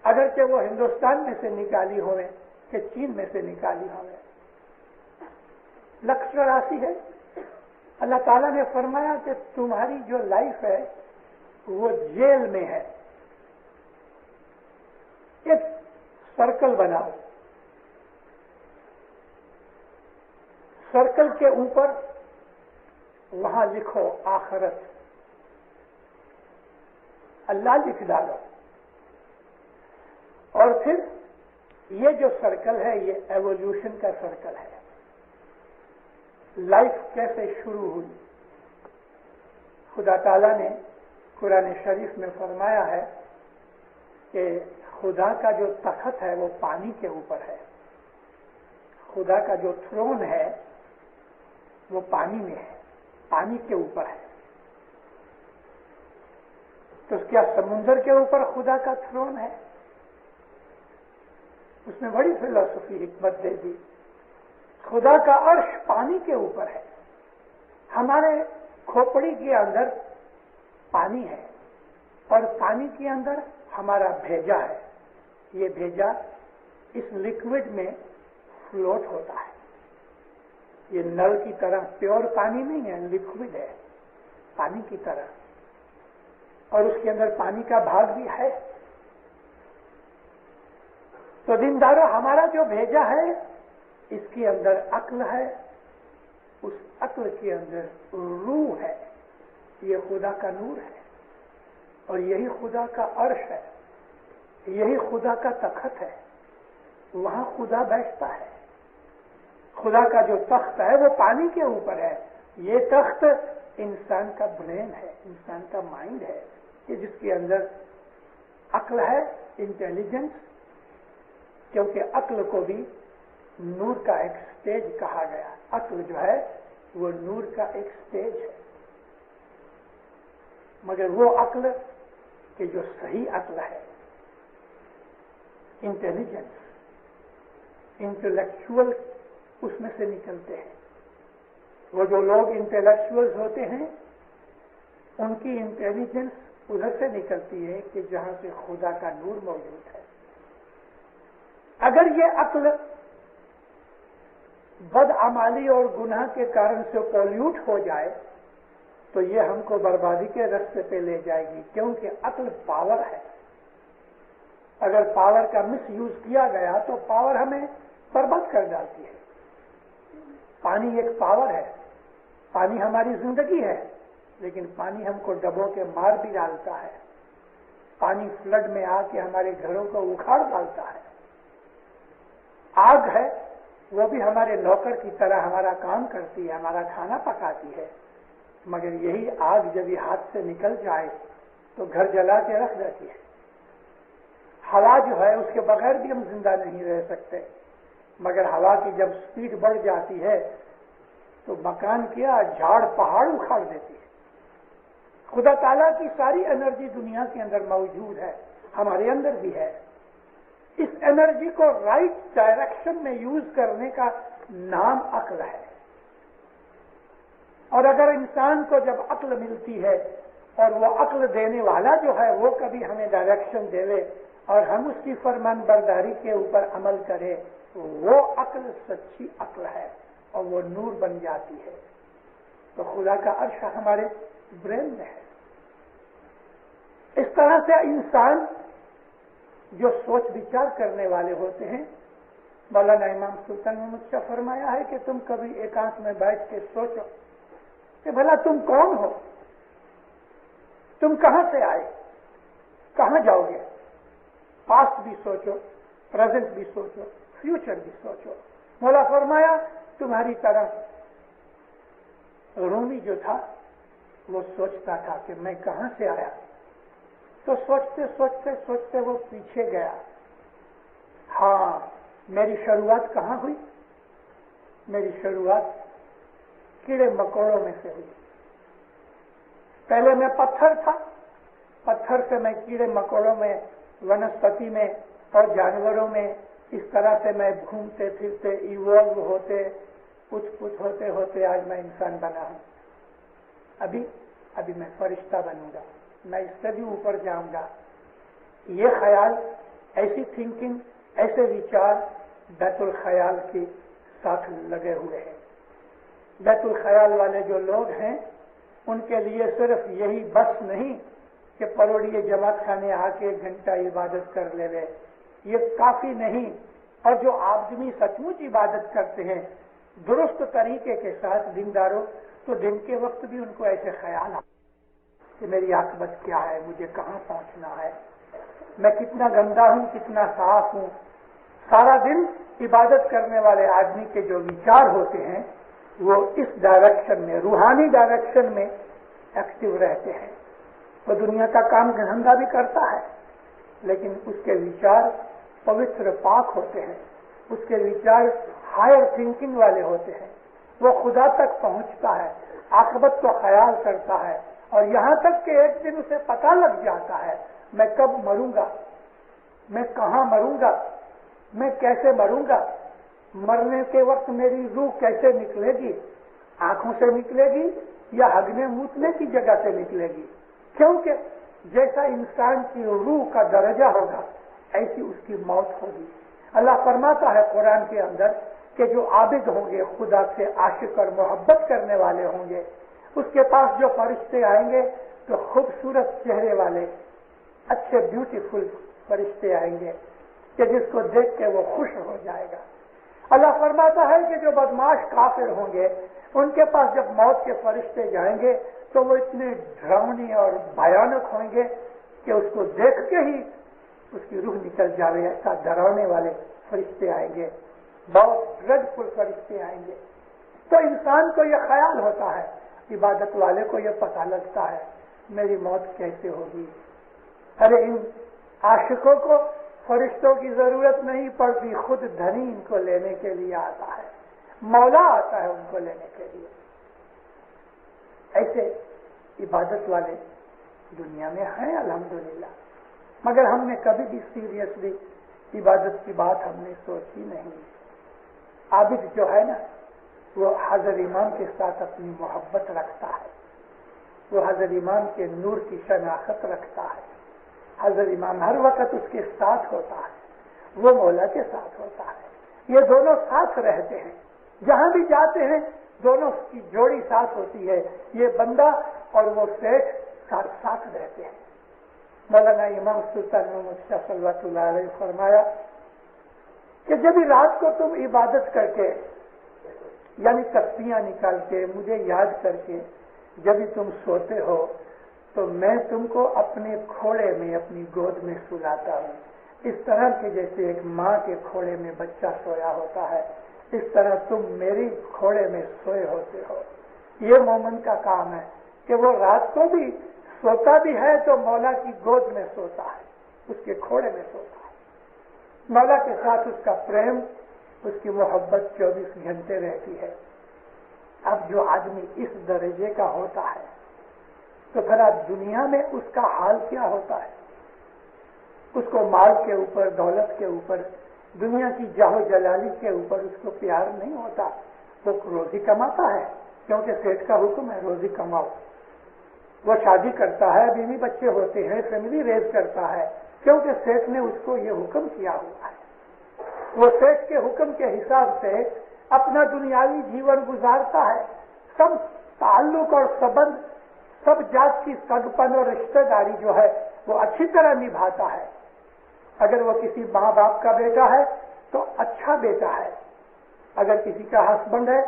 اگرچہ وہ ہندوستان میں سے نکالی ہوئے کہ چین میں سے نکالی ہوئے۔ 184 ہے۔ اللہ تعالیٰ نے فرمایا کہ تمہاری جو لائف ہے وہ جیل میں ہے۔ ایک سرکل بناؤ، سرکل کے اوپر وہاں لکھو آخرت، اللہ لکھ ڈالو، اور پھر یہ جو سرکل ہے یہ ایوولوشن کا سرکل ہے۔ لائف کیسے شروع ہوئی؟ خدا تعالیٰ نے قرآن شریف میں فرمایا ہے کہ خدا کا جو تخت ہے وہ پانی کے اوپر ہے، خدا کا جو تھرون ہے وہ پانی میں ہے، پانی کے اوپر ہے۔ تو کیا سمندر کے اوپر خدا کا تھرون ہے؟ اس میں بڑی فلسفی حکمت دے دی۔ خدا کا عرش پانی کے اوپر ہے، ہمارے کھوپڑی کے اندر پانی ہے اور پانی کے اندر ہمارا بھیجا ہے۔ یہ بھیجا اس لکوڈ میں فلوٹ ہوتا ہے، یہ نل کی طرح پیور پانی نہیں ہے، لکوڈ ہے پانی کی طرح، اور اس کے اندر پانی کا بھاگ بھی ہے۔ تو دیندارو، ہمارا جو بھیجا ہے اس کے اندر عقل ہے، اس عقل کے اندر روح ہے، یہ خدا کا نور ہے، اور یہی خدا کا عرش ہے، یہی خدا کا تخت ہے، وہاں خدا بیٹھتا ہے۔ خدا کا جو تخت ہے وہ پانی کے اوپر ہے، یہ تخت انسان کا برین ہے، انسان کا مائنڈ ہے، کہ جس کے اندر عقل ہے، انٹیلیجنس، کیونکہ عقل کو بھی نور کا ایک سٹیج کہا گیا۔ عقل جو ہے وہ نور کا ایک سٹیج ہے، مگر وہ عقل کہ جو صحیح عقل ہے، انٹیلیجنس، انٹلیکچوئل اس میں سے نکلتے ہیں۔ وہ جو لوگ انٹلیکچوئلز ہوتے ہیں ان کی انٹیلیجنس ادھر سے نکلتی ہے کہ جہاں سے خدا کا نور موجود ہے۔ اگر یہ عقل بدعمالی اور گناہ کے کارن سے پولیوٹ ہو جائے تو یہ ہم کو بربادی کے راستے پہ لے جائے گی، کیونکہ عقل پاور ہے۔ اگر پاور کا مس یوز کیا گیا تو پاور ہمیں برباد کر ڈالتی ہے۔ پانی ایک پاور ہے، پانی ہماری زندگی ہے، لیکن پانی ہم کو ڈبو کے مار بھی ڈالتا ہے۔ پانی فلڈ میں آ کے ہمارے گھروں کو اکھاڑ ڈالتا ہے۔ آگ ہے، وہ بھی ہمارے نوکر کی طرح ہمارا کام کرتی ہے، ہمارا کھانا پکاتی ہے، مگر یہی آگ جب یہ ہاتھ سے نکل جائے تو گھر جلا کے رکھ دیتی ہے۔ ہوا جو ہے اس کے بغیر بھی ہم زندہ نہیں رہ سکتے، مگر ہوا کی جب سپیڈ بڑھ جاتی ہے تو مکان کیا جھاڑ پہاڑ اکھاڑ دیتی ہے۔ خدا تعالیٰ کی ساری انرجی دنیا کے اندر موجود ہے، ہمارے اندر بھی ہے۔ اس انرجی کو رائٹ ڈائریکشن میں یوز کرنے کا نام عقل ہے، اور اگر انسان کو جب عقل ملتی ہے اور وہ عقل دینے والا جو ہے وہ کبھی ہمیں ڈائریکشن دے اور ہم اس کی فرمان برداری کے اوپر عمل کریں، وہ عقل سچی عقل ہے اور وہ نور بن جاتی ہے۔ تو خدا کا عرش ہمارے برین میں ہے۔ اس طرح سے انسان جو سوچ وچار کرنے والے ہوتے ہیں، مولانا امام سلطان محمد شاہ فرمایا ہے کہ تم کبھی ایکانت میں بیٹھ کے سوچو کہ بھلا تم کون ہو، تم کہاں سے آئے، کہاں جاؤ گے۔ پاسٹ بھی سوچو، پریزنٹ بھی سوچو، فیوچر بھی سوچو۔ مولا فرمایا تمہاری طرح رومی جو تھا وہ سوچتا تھا کہ میں کہاں سے آیا، تو سوچتے سوچتے سوچتے وہ پیچھے گیا۔ ہاں، میری شروعات کہاں ہوئی؟ میری شروعات کیڑے مکوڑوں میں سے ہوئی۔ پہلے میں پتھر تھا، پتھر سے میں کیڑے مکوڑوں میں، ونسپتی میں اور جانوروں میں اس طرح سے میں گھومتے پھرتے ایوالو ہوتے پچھ ہوتے ہوتے آج میں انسان بنا ہوں۔ ابھی میں فرشتہ بنوں گا، میں اس سے بھی اوپر جاؤں گا۔ یہ خیال، ایسی تھنکنگ، ایسے وچار بیت الخیال کے ساتھ لگے ہوئے ہیں۔ بیت الخیال والے جو لوگ ہیں ان کے لیے صرف یہی بس نہیں کہ پروڑیے جماعت خانے آ کے ایک گھنٹہ عبادت کر لے، یہ کافی نہیں۔ اور جو آدمی سچ مچ عبادت کرتے ہیں درست طریقے کے ساتھ دینداروں، تو دن کے وقت بھی ان کو ایسے خیال آتے کہ میری عاقبت کیا ہے، مجھے کہاں پہنچنا ہے، میں کتنا گندا ہوں، کتنا صاف ہوں۔ سارا دن عبادت کرنے والے آدمی کے جو وچار ہوتے ہیں وہ اس ڈائریکشن میں، روحانی ڈائریکشن میں ایکٹیو رہتے ہیں۔ وہ دنیا کا کام دھندا بھی کرتا ہے لیکن اس کے وچار پوتر پاک ہوتے ہیں، اس کے وچار ہائر تھنکنگ والے ہوتے ہیں۔ وہ خدا تک پہنچتا ہے، عاقبت کو خیال کرتا ہے، اور یہاں تک کہ ایک دن اسے پتہ لگ جاتا ہے میں کب مروں گا، میں کہاں مروں گا، میں کیسے مروں گا، مرنے کے وقت میری روح کیسے نکلے گی، آنکھوں سے نکلے گی یا ہگنے موتنے کی جگہ سے نکلے گی۔ کیونکہ جیسا انسان کی روح کا درجہ ہوگا ایسی اس کی موت ہوگی۔ اللہ فرماتا ہے قرآن کے اندر کہ جو عابد ہوں گے، خدا سے عاشق اور محبت کرنے والے ہوں گے، اس کے پاس جو فرشتے آئیں گے تو خوبصورت چہرے والے اچھے بیوٹیفل فرشتے آئیں گے کہ جس کو دیکھ کے وہ خوش ہو جائے گا۔ اللہ فرماتا ہے کہ جو بدماش کافر ہوں گے ان کے پاس جب موت کے فرشتے جائیں گے تو وہ اتنے ڈراؤنی اور بھیانک ہوں گے کہ اس کو دیکھ کے ہی اس کی روح نکل جائے، ایسا ڈرانے والے فرشتے آئیں گے، بہت ڈریڈفل فرشتے آئیں گے۔ تو انسان کو یہ خیال ہوتا ہے، عبادت والے کو یہ پتہ لگتا ہے میری موت کیسے ہوگی۔ ارے ان عاشقوں کو فرشتوں کی ضرورت نہیں پڑتی، خود دھنی ان کو لینے کے لیے آتا ہے، مولا آتا ہے ان کو لینے کے لیے۔ ایسے عبادت والے دنیا میں ہیں الحمدللہ، مگر ہم نے کبھی بھی سیریسلی عبادت کی بات ہم نے سوچی نہیں۔ عابد جو ہے نا وہ حضرت امام کے ساتھ اپنی محبت رکھتا ہے، وہ حضرت امام کے نور کی شناخت رکھتا ہے، حضرت امام ہر وقت اس کے ساتھ ہوتا ہے، وہ مولا کے ساتھ ہوتا ہے، یہ دونوں ساتھ رہتے ہیں، جہاں بھی جاتے ہیں دونوں کی جوڑی ساتھ ہوتی ہے، یہ بندہ اور وہ سیٹھ ساتھ ساتھ رہتے ہیں۔ مولانا امام سلطان محمد شاہ صلی اللہ علیہ فرمایا کہ جب رات کو تم عبادت کر کے یعنی تسبیحاں نکال کے مجھے یاد کر کے جب تم سوتے ہو تو میں تم کو اپنے کھوڑے میں، اپنی گود میں سلاتا ہوں، اس طرح کہ جیسے ایک ماں کے کھوڑے میں بچہ سویا ہوتا ہے اس طرح تم میری کھوڑے میں سوئے ہوتے ہو۔ یہ مومن کا کام ہے کہ وہ رات کو بھی سوتا بھی ہے تو مولا کی گود میں سوتا ہے، اس کے کھوڑے میں سوتا ہے، مولا کے ساتھ اس کا پریم، اس کی محبت 24 گھنٹے رہتی ہے۔ اب جو آدمی اس درجے کا ہوتا ہے تو پھر اب دنیا میں اس کا حال کیا ہوتا ہے؟ اس کو مال کے اوپر، دولت کے اوپر، دنیا کی جاہو جلالی کے اوپر اس کو پیار نہیں ہوتا، وہ روزی کماتا ہے کیونکہ سیٹھ کا حکم ہے روزی کماؤ، وہ شادی کرتا ہے، بیوی بچے ہوتے ہیں، فیملی ریز کرتا ہے، کیونکہ سیٹ نے اس کو یہ حکم کیا ہوا ہے. وہ سیٹ کے حکم کے حساب سے اپنا دنیاوی جیون گزارتا ہے. سب تعلق اور سبند، سب جات کی سگپن اور رشتہ داری جو ہے وہ اچھی طرح نبھاتا ہے. اگر وہ کسی ماں باپ کا بیٹا ہے تو اچھا بیٹا ہے، اگر کسی کا ہسبینڈ ہے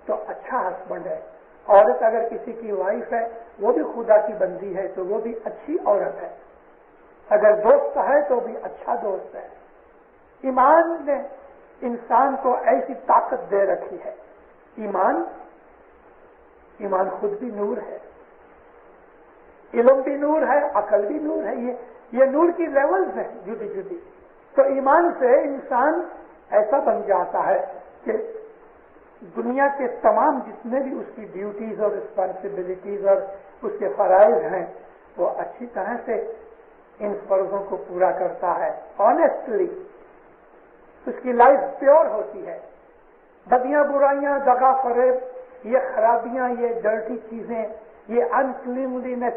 تو اچھا ہسبینڈ ہے، عورت اگر کسی کی وائف ہے وہ بھی خدا کی بندی ہے تو وہ بھی اچھی عورت ہے، اگر دوست ہے تو بھی اچھا دوست ہے. ایمان نے انسان کو ایسی طاقت دے رکھی ہے. ایمان خود بھی نور ہے، علم بھی نور ہے، عقل بھی نور ہے. یہ نور کی لیولز ہیں جدی جدی. تو ایمان سے انسان ایسا بن جاتا ہے کہ دنیا کے تمام جتنے بھی اس کی ڈیوٹیز اور رسپانسبلٹیز اور اس کے فرائض ہیں وہ اچھی طرح سے ان فرضوں کو پورا کرتا ہے. آنےسٹلی اس کی لائف پیور ہوتی ہے. بدیاں، برائیاں، دغا فریب، یہ خرابیاں، یہ ڈرٹی چیزیں، یہ انکلینلینس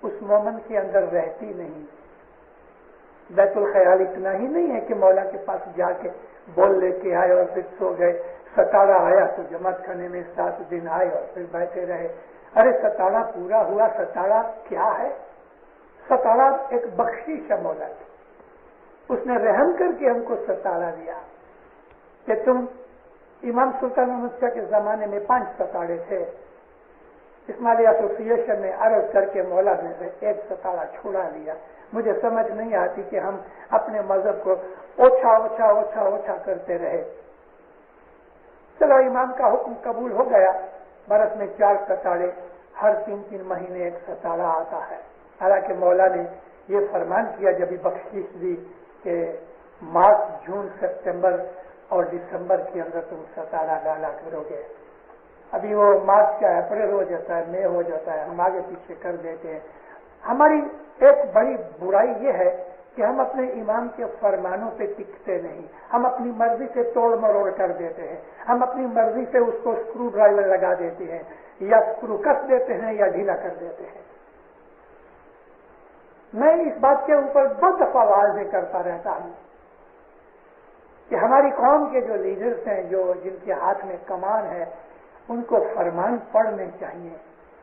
اس مومن کے اندر رہتی نہیں. بیت الخیال اتنا ہی نہیں ہے کہ مولا کے پاس جا کے بول لے کے آئے اور پھر سو گئے. ستارہ آیا تو جماعت خانے میں 7 دن آئے اور پھر بیٹھے رہے. ارے ستارہ پورا ہوا. ستارہ کیا ہے؟ ستارہ ایک بخشش ہے مولا کی. اس نے رحم کر کے ہم کو ستارہ دیا کہ تم امام سلطان محمد شاہ کے زمانے میں 5 ستارے تھے. اسماعیلی ایسوسی ایشن نے عرض کر کے مولا نے ایک ستارہ چھوڑا لیا. مجھے سمجھ نہیں آتی کہ ہم اپنے مذہب کو اوچھا کرتے رہے. چلو امام کا حکم قبول ہو گیا. برس میں 4 ستارے، ہر 3 مہینے ایک ستارہ آتا ہے. حالانکہ مولا نے یہ فرمان کیا جب بھی بخشش دی کہ مارچ، جون، سپتمبر اور دسمبر کے اندر تم ستارہ ڈالا کرو گے. ابھی وہ مارچ کا اپریل ہو جاتا ہے، مئی ہو جاتا ہے، ہم آگے پیچھے کر دیتے ہیں. ہماری ایک بڑی برائی یہ ہے کہ ہم اپنے امام کے فرمانوں پہ ٹکتے نہیں. ہم اپنی مرضی سے توڑ مروڑ کر دیتے ہیں. ہم اپنی مرضی سے اس کو اسکرو ڈرائیور لگا دیتے ہیں، یا اسکرو کس دیتے ہیں یا ڈھیلا کر دیتے ہیں. میں اس بات کے اوپر بہت دفعہ واضح کرتا رہتا ہوں کہ ہماری قوم کے جو لیڈرز ہیں، جن کے ہاتھ میں کمان ہے، ان کو فرمان پڑھنے چاہیے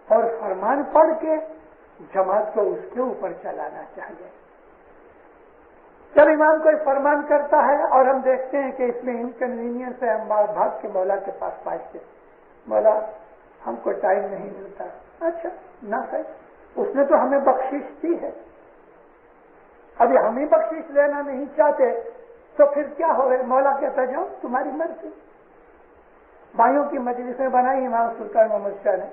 اور فرمان پڑھ کے جماعت کو اس کے اوپر چلانا چاہیے. جب امام کوئی فرمان کرتا ہے اور ہم دیکھتے ہیں کہ اس میں انکنوینئنس ہے، ہم بھاگ کے مولا کے پاس پہنچتے، مولا ہم کو ٹائم نہیں ملتا. اچھا نہ صحیح، اس نے تو ہمیں بخشش دی ہے. ابھی ہم ہی بخشش لینا نہیں چاہتے تو پھر کیا ہو گئے؟ مولا کہتا جاؤ تمہاری مرضی. بھائیوں کی مجلسیں بنائی امام سلطان محمد شاہ نے،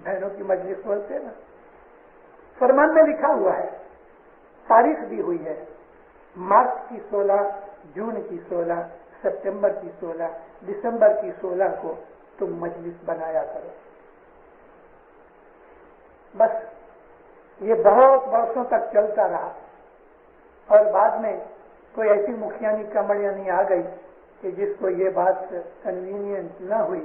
بہنوں کی مجلس بولتے نا. فرمان میں لکھا ہوا ہے، تاریخ دی ہوئی ہے، مارچ کی 16، جون کی 16، سپتمبر کی 16، دسمبر کی 16 کو تم مجلس بنایا کرو. بس یہ بہت برسوں تک چلتا رہا اور بعد میں کوئی ایسی مکھیانی کمڑیانی آ گئی کہ جس کو یہ بات کنوینئنٹ نہ ہوئی،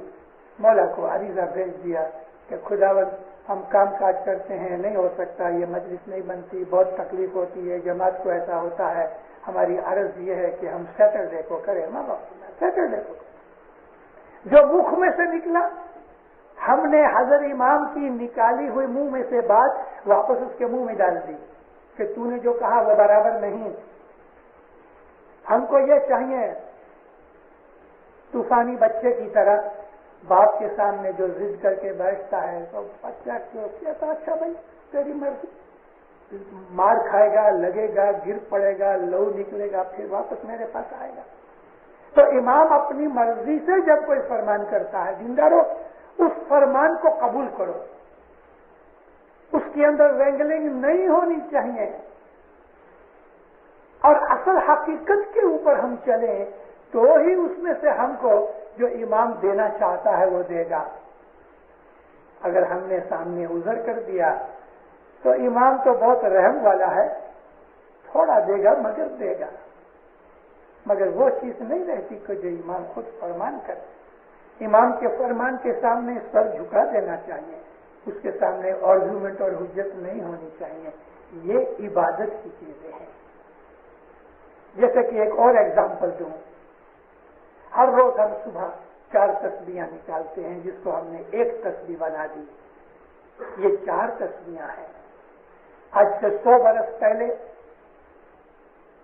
مولا کو عریضہ بھیج دیا کہ خداوند ہم کام کاج کرتے ہیں، نہیں ہو سکتا، یہ مجلس نہیں بنتی، بہت تکلیف ہوتی ہے، جماعت کو ایسا ہوتا ہے، ہماری عرض یہ ہے کہ ہم سیٹرڈے کو کریں. ماں باپ سیٹرڈے کو جو مکھ میں سے نکلا، ہم نے حضرت امام کی نکالی ہوئی منہ میں سے بات واپس اس کے منہ میں ڈال دی کہ تو نے جو کہا وہ برابر نہیں. ہم کو یہ چاہیے طوفانی بچے کی طرح باپ کے سامنے جو ضد کر کے بیٹھتا ہے تو بچہ کیوں کہتا اچھا بھائی تیری مرضی، مار کھائے گا، لگے گا، گر پڑے گا، لہو نکلے گا، پھر واپس میرے پاس آئے گا. تو امام اپنی مرضی سے جب کوئی فرمان کرتا ہے، دیندارو اس فرمان کو قبول کرو، اس کے اندر رینگلنگ نہیں ہونی چاہیے اور اصل حقیقت کے اوپر ہم چلیں تو ہی اس میں سے ہم کو جو امام دینا چاہتا ہے وہ دے گا. اگر ہم نے سامنے عذر کر دیا تو امام تو بہت رحم والا ہے، تھوڑا دے گا مگر دے گا، مگر وہ چیز نہیں رہتی کہ جو امام خود فرمان کرے. امام کے فرمان کے سامنے سر جھکا دینا چاہیے، اس کے سامنے آرگومنٹ اور حجت نہیں ہونی چاہیے. یہ عبادت کی چیزیں ہیں. جیسے کہ ایک اور ایگزامپل دوں، ہر روز ہم صبح 4 تسبیحاں نکالتے ہیں، جس کو ہم نے ایک تسبیح بنا دی. یہ 4 تسبیحاں ہیں. آج سے 100 برس پہلے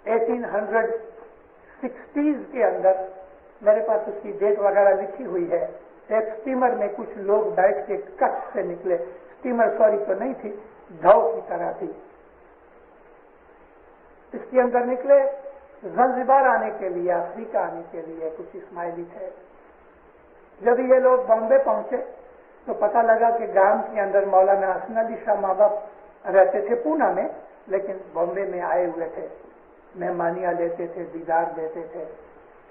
1860s کے اندر، میرے پاس اس کی ڈیٹ وغیرہ لکھی ہوئی ہے، ایک اسٹیمر میں کچھ لوگ بیٹھ کے کچھ سے نکلے. اسٹیمر سوری تو نہیں تھی، ڈھاؤ کی طرح تھی. اس کے اندر نکلے زنزبار آنے کے لیے، افریقہ آنے کے لیے. کچھ اسماعیلی تھے. جب یہ لوگ بامبے پہنچے تو پتہ لگا کہ گاؤں کے اندر مولانا حسن علی شاہ ماں باپ رہتے تھے پونا میں، لیکن بامبے میں آئے ہوئے تھے، مہمانیاں لیتے تھے، دیدار دیتے تھے.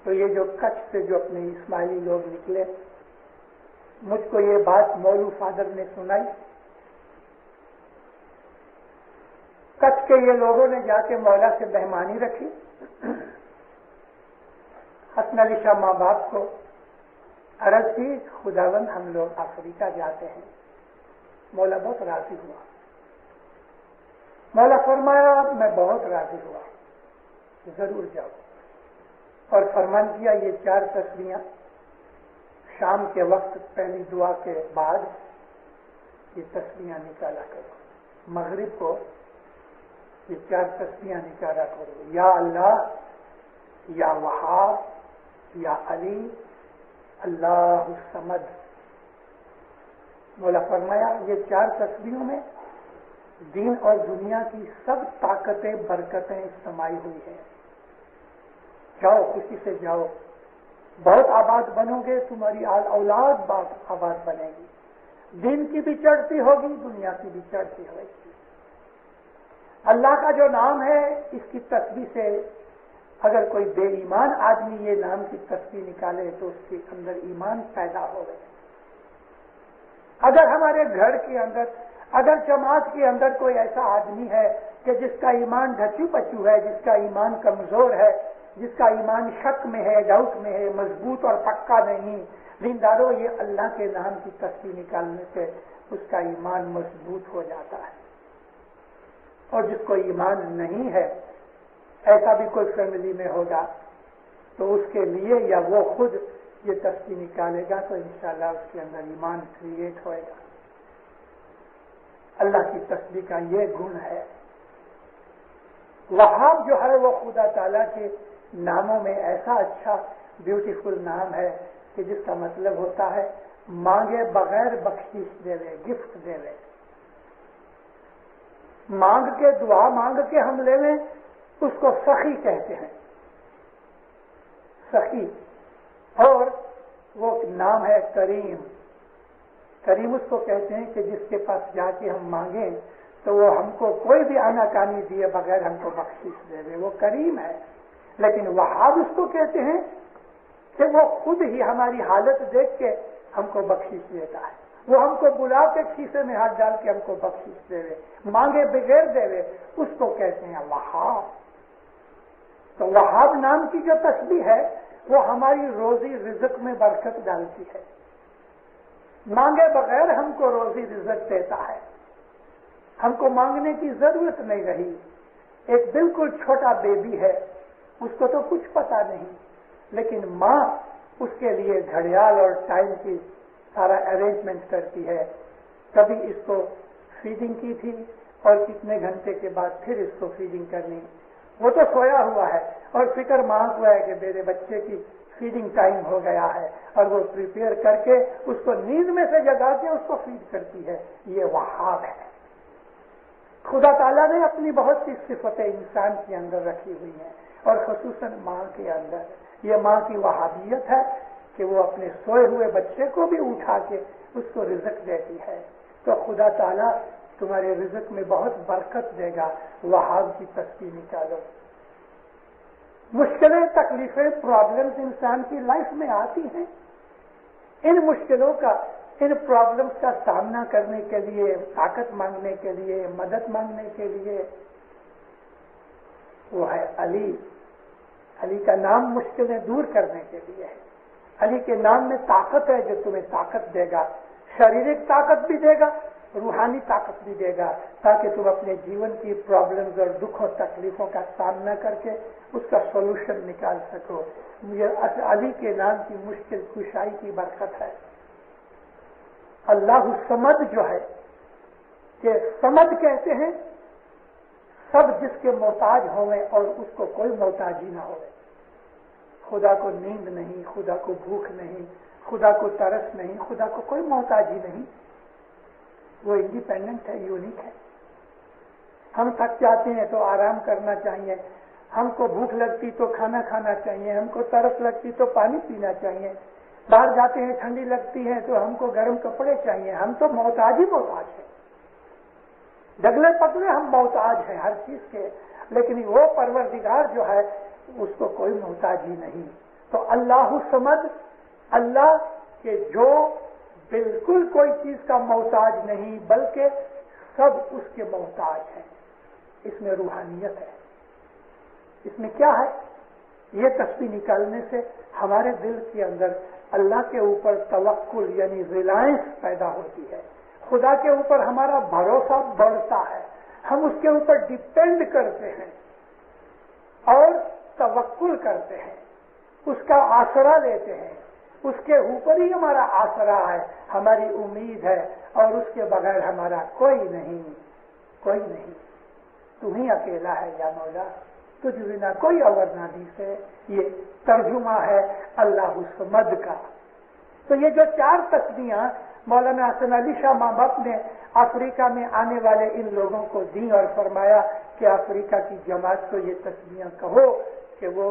تو یہ جو کچھ سے جو اپنے اسماعیلی لوگ نکلے، مجھ کو یہ بات مولو فادر نے سنائی. کچھ کے یہ لوگوں نے جا کے مولا سے مہمانی رکھی. حسن علی شاہ ماں باپ کو عرض کی، خداوند ہم لوگ افریقہ جاتے ہیں. مولا بہت راضی ہوا. مولا فرمایا میں بہت راضی ہوا، ضرور جاؤ. اور فرمان کیا یہ 4 تسبیحاں شام کے وقت پہلی دعا کے بعد یہ تسبیحاں نکالا کرو. مغرب کو یہ 4 تسبیحاں نکالا کرو. یا اللہ، یا وہاب، یا علی، اللہ الصمد. مولا فرمایا یہ 4 تسبیحوں میں دین اور دنیا کی سب طاقتیں برکتیں سمائی ہوئی ہیں. جاؤ، خوشی سے جاؤ. بہت آباد بنو گے، تمہاری اولاد آباد بنے گی. دین کی بھی چڑھتی ہوگی، دنیا کی بھی چڑھتی ہوگی. اللہ کا جو نام ہے، اس کی تسبیح سے اگر کوئی بے ایمان آدمی یہ نام کی تسبیح نکالے تو اس کے اندر ایمان پیدا ہو گئے. اگر ہمارے گھر کے اندر، اگر جماعت کے اندر کوئی ایسا آدمی ہے کہ جس کا ایمان ڈھچو پچو ہے، جس کا ایمان کمزور ہے، جس کا ایمان شک میں ہے، ڈاؤٹ میں ہے، مضبوط اور پکا نہیں، دینداروں یہ اللہ کے نام کی تسبیح نکالنے سے اس کا ایمان مضبوط ہو جاتا ہے. اور جس کو ایمان نہیں ہے، ایسا بھی کوئی فیملی میں ہوگا تو اس کے لیے یا وہ خود یہ تسبیح نکالے گا تو انشاءاللہ اس کے اندر ایمان کریٹ ہوئے گا. اللہ کی تسبیح کا یہ گن ہے. وہاب جو ہے وہ خدا تعالیٰ کے ناموں میں ایسا اچھا بیوٹیفل نام ہے کہ جس کا مطلب ہوتا ہے مانگے بغیر بخشش دے وے، گفٹ دے وے. مانگ کے، دعا مانگ کے ہم لے لیں، اس کو سخی کہتے ہیں. سخی. اور وہ نام ہے کریم. کریم اس کو کہتے ہیں کہ جس کے پاس جا کے ہم مانگیں تو وہ ہم کو کوئی بھی آناکانی دیے بغیر ہم کو بخشش دے دے، وہ کریم ہے. لیکن وہاب اس کو کہتے ہیں کہ وہ خود ہی ہماری حالت دیکھ کے ہم کو بخشش دیتا ہے. وہ ہم کو بلا کے کھیسے میں ہاتھ ڈال کے ہم کو بخشش دے، مانگے بغیر دے، اس کو کہتے ہیں وہاب. تو وہاب نام کی جو تسبیح ہے وہ ہماری روزی رزق میں برکت ڈالتی ہے. مانگے بغیر ہم کو روزی رزق دیتا ہے. ہم کو مانگنے کی ضرورت نہیں رہی. ایک بالکل چھوٹا بیبی ہے، اس کو تو کچھ پتا نہیں، لیکن ماں اس کے لیے گھڑیال اور ٹائم کی سارا ارینجمنٹ کرتی ہے. کبھی اس کو فیڈنگ کی تھی اور کتنے گھنٹے کے بعد پھر اس کو فیڈنگ کرنی. وہ تو سویا ہوا ہے اور فکر ماں کو ہے کہ میرے بچے کی فیڈنگ ٹائم ہو گیا ہے، اور وہ پریپیئر کر کے اس کو نیند میں سے جگا کے اس کو فیڈ کرتی ہے. یہ وہاب ہے. خدا تعالیٰ نے اپنی بہت سی صفتیں انسان کے اندر رکھی ہوئی ہیں، اور خصوصاً ماں کے اندر. یہ ماں کی وہابیت ہے کہ وہ اپنے سوئے ہوئے بچے کو بھی اٹھا کے اس کو رزق دیتی ہے. تو خدا تعالیٰ تمہارے رزق میں بہت برکت دے گا. وہاب کی تسبیح نکالو. مشکلیں، تکلیفیں، پرابلمز انسان کی لائف میں آتی ہیں. ان مشکلوں کا، ان پرابلمز کا سامنا کرنے کے لیے، طاقت مانگنے کے لیے، مدد مانگنے کے لیے وہ ہے علی. علی کا نام مشکلیں دور کرنے کے لیے ہے. علی کے نام میں طاقت ہے جو تمہیں طاقت دے گا، شاریرک طاقت بھی دے گا، روحانی طاقت بھی دے گا، تاکہ تم اپنے جیون کی پرابلمز اور دکھوں تکلیفوں کا سامنا کر کے اس کا سولوشن نکال سکو. مجھے علی کے نام کی مشکل کشائی کی برکت ہے. اللہ الصمد جو ہے کہ صمد کہتے ہیں سب جس کے محتاج ہوئے اور اس کو کوئی محتاجی نہ ہوئے. خدا کو نیند نہیں, خدا کو بھوک نہیں, خدا کو ترس نہیں, خدا کو کوئی محتاجی نہیں. وہ انڈیپینڈنٹ ہے, یونیک ہے. ہم تھک جاتے ہیں تو آرام کرنا چاہیے, ہم کو بھوک لگتی تو کھانا کھانا چاہیے, ہم کو ترس لگتی تو پانی پینا چاہیے, باہر جاتے ہیں ٹھنڈی لگتی ہے تو ہم کو گرم کپڑے چاہیے. ہم تو محتاج ہی محتاج ہیں, ڈگلے پتلے ہم محتاج ہیں ہر چیز کے. لیکن وہ پروردگار جو ہے اس کو کوئی محتاجی نہیں. تو اللہ الصمد, اللہ کہ جو بالکل کوئی چیز کا محتاج نہیں بلکہ سب اس کے محتاج ہیں. اس میں روحانیت ہے. اس میں کیا ہے؟ یہ تسبیح نکالنے سے ہمارے دل کے اندر اللہ کے اوپر توکل یعنی ریلائنس پیدا ہوتی ہے. خدا کے اوپر ہمارا بھروسہ بڑھتا ہے, ہم اس کے اوپر ڈیپینڈ کرتے ہیں اور توکل کرتے ہیں, اس کا آسرا لیتے ہیں. اس کے اوپر ہی ہمارا آسرا ہے, ہماری امید ہے, اور اس کے بغیر ہمارا کوئی نہیں, کوئی نہیں. تم ہی اکیلا ہے یا مولا, تجھ بنا کوئی اور نادی سے. یہ ترجمہ ہے اللہ الصمد کا. تو یہ جو 4 تسبیحاں مولانا حسن علی شاہ مابپ نے افریقہ میں آنے والے ان لوگوں کو دی اور فرمایا کہ افریقہ کی جماعت کو یہ تسبیحاں کہو کہ وہ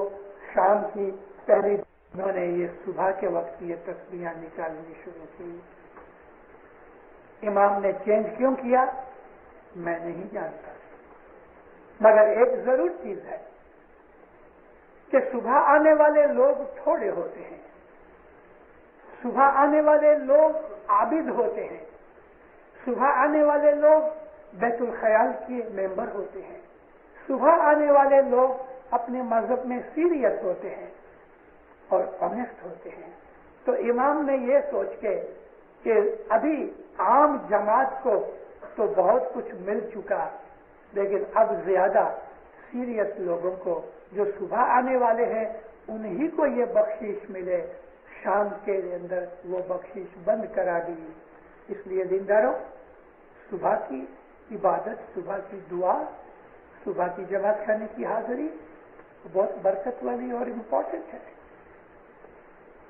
شام کی پہلی انہوں نے یہ صبح کے وقت یہ تسبیحاں نکالنی شروع کی. امام نے چینج کیوں کیا میں نہیں جانتا, مگر ایک ضرور چیز ہے کہ صبح آنے والے لوگ تھوڑے ہوتے ہیں, صبح آنے والے لوگ عابد ہوتے ہیں, صبح آنے والے لوگ بیت الخیال کے ممبر ہوتے ہیں, صبح آنے والے لوگ اپنے مذہب میں سیریس ہوتے ہیں اور آنیسٹ ہوتے ہیں. تو امام نے یہ سوچ کے کہ ابھی عام جماعت کو تو بہت کچھ مل چکا, لیکن اب زیادہ سیریس لوگوں کو جو صبح آنے والے ہیں انہی کو یہ بخشش ملے. شام کے اندر وہ بخشش بند کرا دی. اس لیے دینداروں, صبح کی عبادت, صبح کی دعا, صبح کی جماعت خانے کی حاضری بہت برکت والی اور امپورٹنٹ ہے.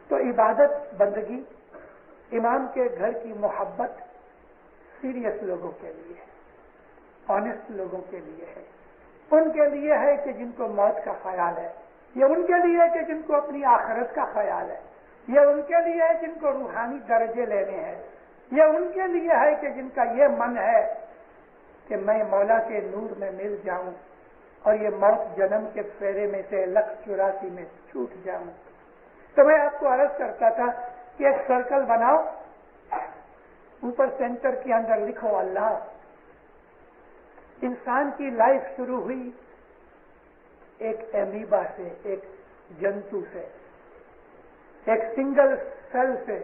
تو عبادت بندگی, امام کے گھر کی محبت سیریس لوگوں کے لیے ہے, آنیسٹ لوگوں کے لیے ہے. ان کے لیے ہے کہ جن کو موت کا خیال ہے, یہ ان کے لیے ہے کہ جن کو اپنی آخرت کا خیال ہے, یہ ان کے لیے ہے جن کو روحانی درجے لینے ہیں, یہ ان کے لیے ہے کہ جن کا یہ من ہے کہ میں مولا کے نور میں مل جاؤں اور یہ موت جنم کے پھیرے میں سے 184 میں چھوٹ جاؤں. تو میں آپ کو عرض کرتا تھا کہ ایک سرکل بناؤ, اوپر سینٹر کے اندر لکھو اللہ. انسان کی لائف شروع ہوئی ایک ایمیبا سے, ایک جنتو سے, ایک سنگل سیل سے,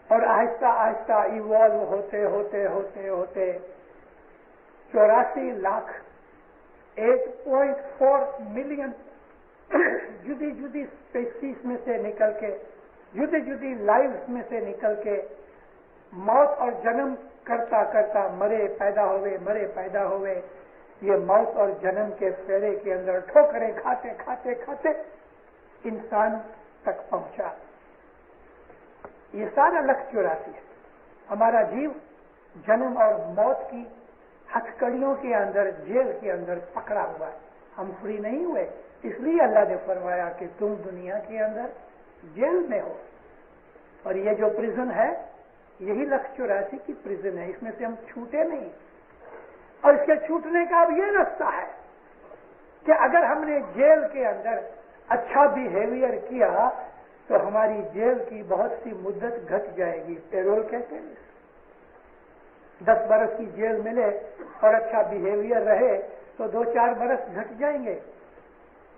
اور آہستہ آہستہ ایوالو ہوتے ہوتے ہوتے ہوتے 84 لاکھ 8.4 ملین جدی جدی اسپیسیز میں سے نکل کے, جدی جدی لائفز میں سے نکل کے موت اور جنم کرتا کرتا مرے پیدا ہوئے, مرے پیدا ہوئے. یہ موت اور جنم کے پھیرے کے اندر ٹھوکریں کھاتے کھاتے کھاتے انسان تک پہنچا. یہ سارا 184 ہے. ہمارا جیو جنم اور موت کی ہتھکڑیوں کے اندر, جیل کے اندر پکڑا ہوا ہے. ہم فری نہیں ہوئے, اس لیے اللہ نے فرمایا کہ تم دنیا کے اندر جیل میں ہو. اور یہ جو پرزن ہے یہی 184 کی پرزن ہے, اس میں سے ہم چھوٹے نہیں. اور اس کے چھوٹنے کا اب یہ رستہ ہے کہ اگر ہم نے جیل کے اندر اچھا بیہیویئر کیا تو ہماری جیل کی بہت سی مدت گھٹ جائے گی. پیرول کہتے ہیں, 10 برس کی جیل ملے اور اچھا بیہیویئر رہے تو 2-4 برس گھٹ جائیں گے,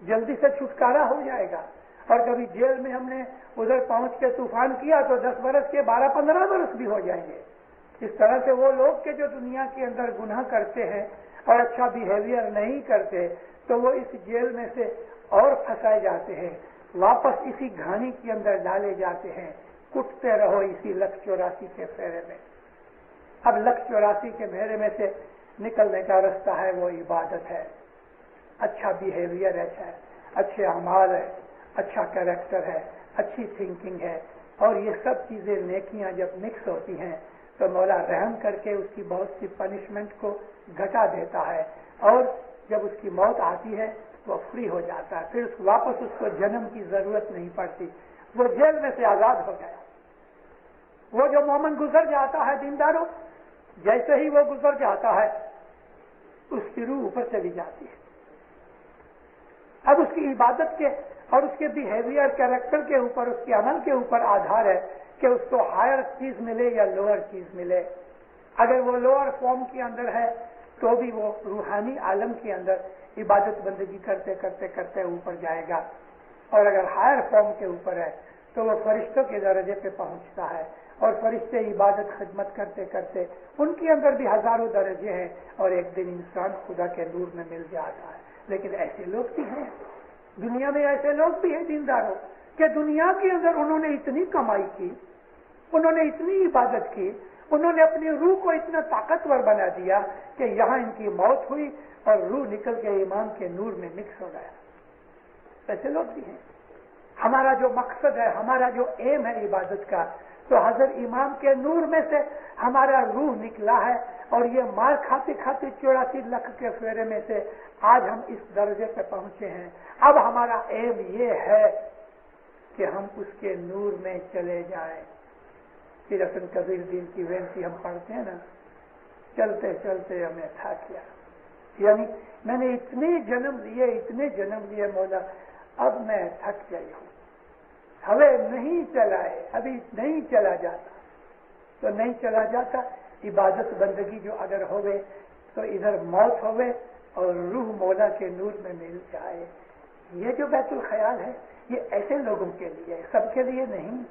جلدی سے چھٹکارا ہو جائے گا. اور کبھی جیل میں ہم نے ادھر پہنچ کے طوفان کیا تو 10 برس کے 12-15 برس بھی ہو جائیں گے. اس طرح سے وہ لوگ کہ جو دنیا کے اندر گناہ کرتے ہیں اور اچھا بیہیویئر نہیں کرتے تو وہ اس جیل میں سے اور پھنسائے جاتے ہیں، واپس اسی گھانی کے اندر ڈالے جاتے ہیں، کٹتے رہو اسی 184 کے پھیرے میں۔ اب 184 کے پھیرے میں سے نکلنے کا راستہ ہے وہ عبادت ہے، اچھا بیہیویئر ہے، اچھے اعمال ہے، اچھا کیریکٹر ہے، اچھی تھنکنگ ہے، اور یہ سب چیزیں نیکیاں جب مکس ہوتی ہیں تو مولا رحم کر کے اس کی بہت سی پنشمنٹ کو گھٹا دیتا ہے، اور جب اس کی موت آتی ہے وہ فری ہو جاتا ہے، پھر واپس اس کو جنم کی ضرورت نہیں پڑتی، وہ جیل میں سے آزاد ہو گیا۔ وہ جو مومن گزر جاتا ہے دینداروں، جیسے ہی وہ گزر جاتا ہے اس کی روح اوپر چلی جاتی ہے۔ اب اس کی عبادت کے اور اس کے بیہیویئر کیریکٹر کے اوپر، اس کے عمل کے اوپر آدھار ہے کہ اس کو ہائر چیز ملے یا لوور چیز ملے۔ اگر وہ لوور فارم کے اندر ہے تو بھی وہ روحانی عالم کے اندر عبادت بندگی کرتے کرتے کرتے اوپر جائے گا، اور اگر ہائر فارم کے اوپر ہے تو وہ فرشتوں کے درجے پہ پہنچتا ہے، اور فرشتے عبادت خدمت کرتے کرتے ان کے اندر بھی ہزاروں درجے ہیں، اور ایک دن انسان خدا کے نور میں مل جاتا ہے۔ لیکن ایسے لوگ بھی ہیں دنیا میں، ایسے لوگ بھی ہیں دینداروں کہ دنیا کے اندر انہوں نے اتنی کمائی کی، انہوں نے اتنی عبادت کی، انہوں نے اپنی روح کو اتنا طاقتور بنا دیا کہ یہاں ان کی موت ہوئی اور روح نکل کے ایمان کے نور میں مکس ہو گیا۔ ایسے لوگ بھی ہیں۔ ہمارا جو مقصد ہے، ہمارا جو ایم ہے عبادت کا، تو حضرت امام کے نور میں سے ہمارا روح نکلا ہے، اور یہ مار کھاتے کھاتے 84 لاکھ کے پھیرے میں سے آج ہم اس درجے پہ پہنچے ہیں۔ اب ہمارا ایم یہ ہے کہ ہم اس کے نور میں چلے جائیں۔ پھر حسن کبیر دین کی وینتی ہم پڑھتے ہیں نا، چلتے چلتے ہمیں تھک گیا، یعنی میں نے اتنے جنم لیے مولا، اب میں تھک گئی ہوں، ہمیں نہیں چلائے، ابھی نہیں چلا جاتا تو نہیں چلا جاتا۔ عبادت بندگی جو اگر ہوئے تو ادھر موت ہوئے اور روح مولا کے نور میں مل جائے۔ یہ جو بیت الخیال ہے یہ ایسے لوگوں کے لیے، سب کے لیے نہیں۔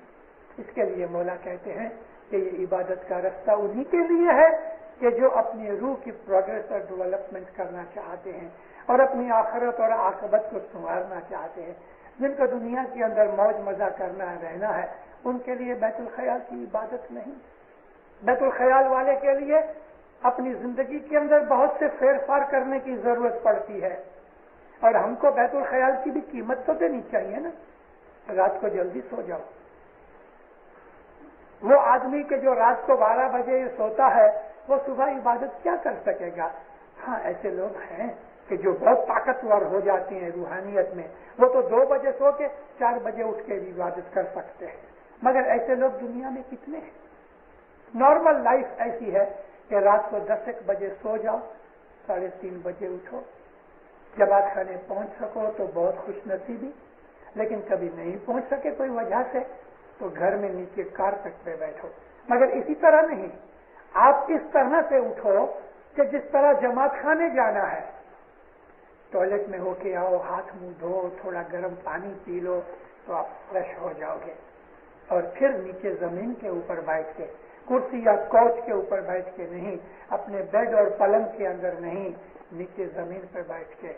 اس کے لیے مولا کہتے ہیں کہ یہ عبادت کا راستہ انہی کے لیے ہے کہ جو اپنی روح کی پروگرس اور ڈیولپمنٹ کرنا چاہتے ہیں، اور اپنی آخرت اور عاقبت کو سنوارنا چاہتے ہیں۔ جن کو دنیا کے اندر موج مزہ کرنا رہنا ہے، ان کے لیے بیت الخیال کی عبادت نہیں۔ بیت الخیال والے کے لیے اپنی زندگی کے اندر بہت سے پھیر پھار کرنے کی ضرورت پڑتی ہے، اور ہم کو بیت الخیال کی بھی قیمت تو دینی چاہیے نا۔ رات کو جلدی سو جاؤ۔ وہ آدمی کہ جو رات کو 12 بجے سوتا ہے وہ صبح عبادت کیا کر سکے گا؟ ہاں ایسے لوگ ہیں کہ جو بہت طاقتور ہو جاتے ہیں روحانیت میں، وہ تو 2 بجے سو کے 4 بجے اٹھ کے عبادت کر سکتے ہیں، مگر ایسے لوگ دنیا میں کتنے ہیں؟ نارمل لائف ایسی ہے کہ رات کو 10 بجے سو جاؤ، 3:30 بجے اٹھو، جماعت خانے پہنچ سکو تو بہت خوش نصیبی، لیکن کبھی نہیں پہنچ سکے کوئی وجہ سے تو گھر میں نیچے کارپیٹ پہ بیٹھو۔ مگر اسی طرح نہیں، آپ اس طرح سے اٹھو کہ جس طرح جماعت خانے جانا ہے، ٹوائلٹ میں ہو کے آؤ، ہاتھ منہ دھو، تھوڑا گرم پانی پی لو تو آپ فریش ہو جاؤ گے، اور پھر نیچے زمین کے اوپر بیٹھ کے، کرسی یا کوچ کے اوپر بیٹھ کے نہیں، اپنے بیڈ اور پلنگ کے اندر نہیں، نیچے زمین پر بیٹھ کے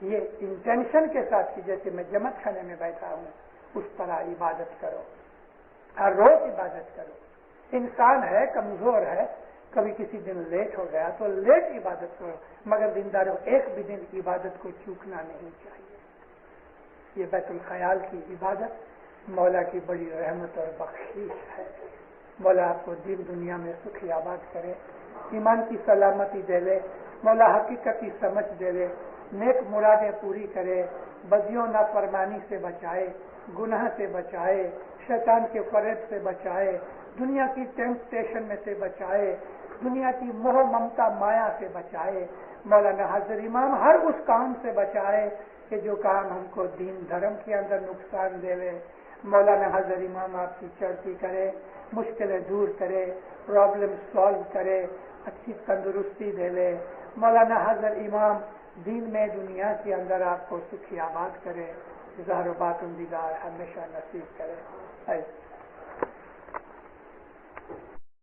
یہ انٹینشن کے ساتھ کہ جیسے میں جماعت خانے میں بیٹھا ہوں اس طرح عبادت کرو، ہر روز عبادت کرو۔ انسان ہے، کمزور ہے، کبھی کسی دن لیٹ ہو گیا تو لیٹ عبادت کرو، مگر دینداروں ایک بھی دن عبادت کو چوکنا نہیں چاہیے۔ یہ بیت الخیال کی عبادت مولا کی بڑی رحمت اور بخشش ہے۔ مولا آپ کو دین دنیا میں سکھی آباد کرے، ایمان کی سلامتی دے لے، مولا حقیقت کی سمجھ دے لے، نیک مرادیں پوری کرے، بدیوں نافرمانی سے بچائے، گناہ سے بچائے، شیطان کے فریب سے بچائے، دنیا کی ٹیمپٹیشن میں سے بچائے، دنیا کی موہ ممتا مایا سے بچائے۔ مولانا حضرت امام ہر اس کام سے بچائے کہ جو کام ہم کو دین دھرم کے اندر نقصان دے لے۔ مولانا حضرت امام آپ کی چڑھتی کرے، مشکلیں دور کرے، پرابلم سالو کرے، اچھی تندرستی دے لے۔ مولانا حضرت امام دین میں دنیا کے اندر آپ کو سکھی آباد کرے، ظاہر و باطن دیدار ہمیشہ نصیب کرے۔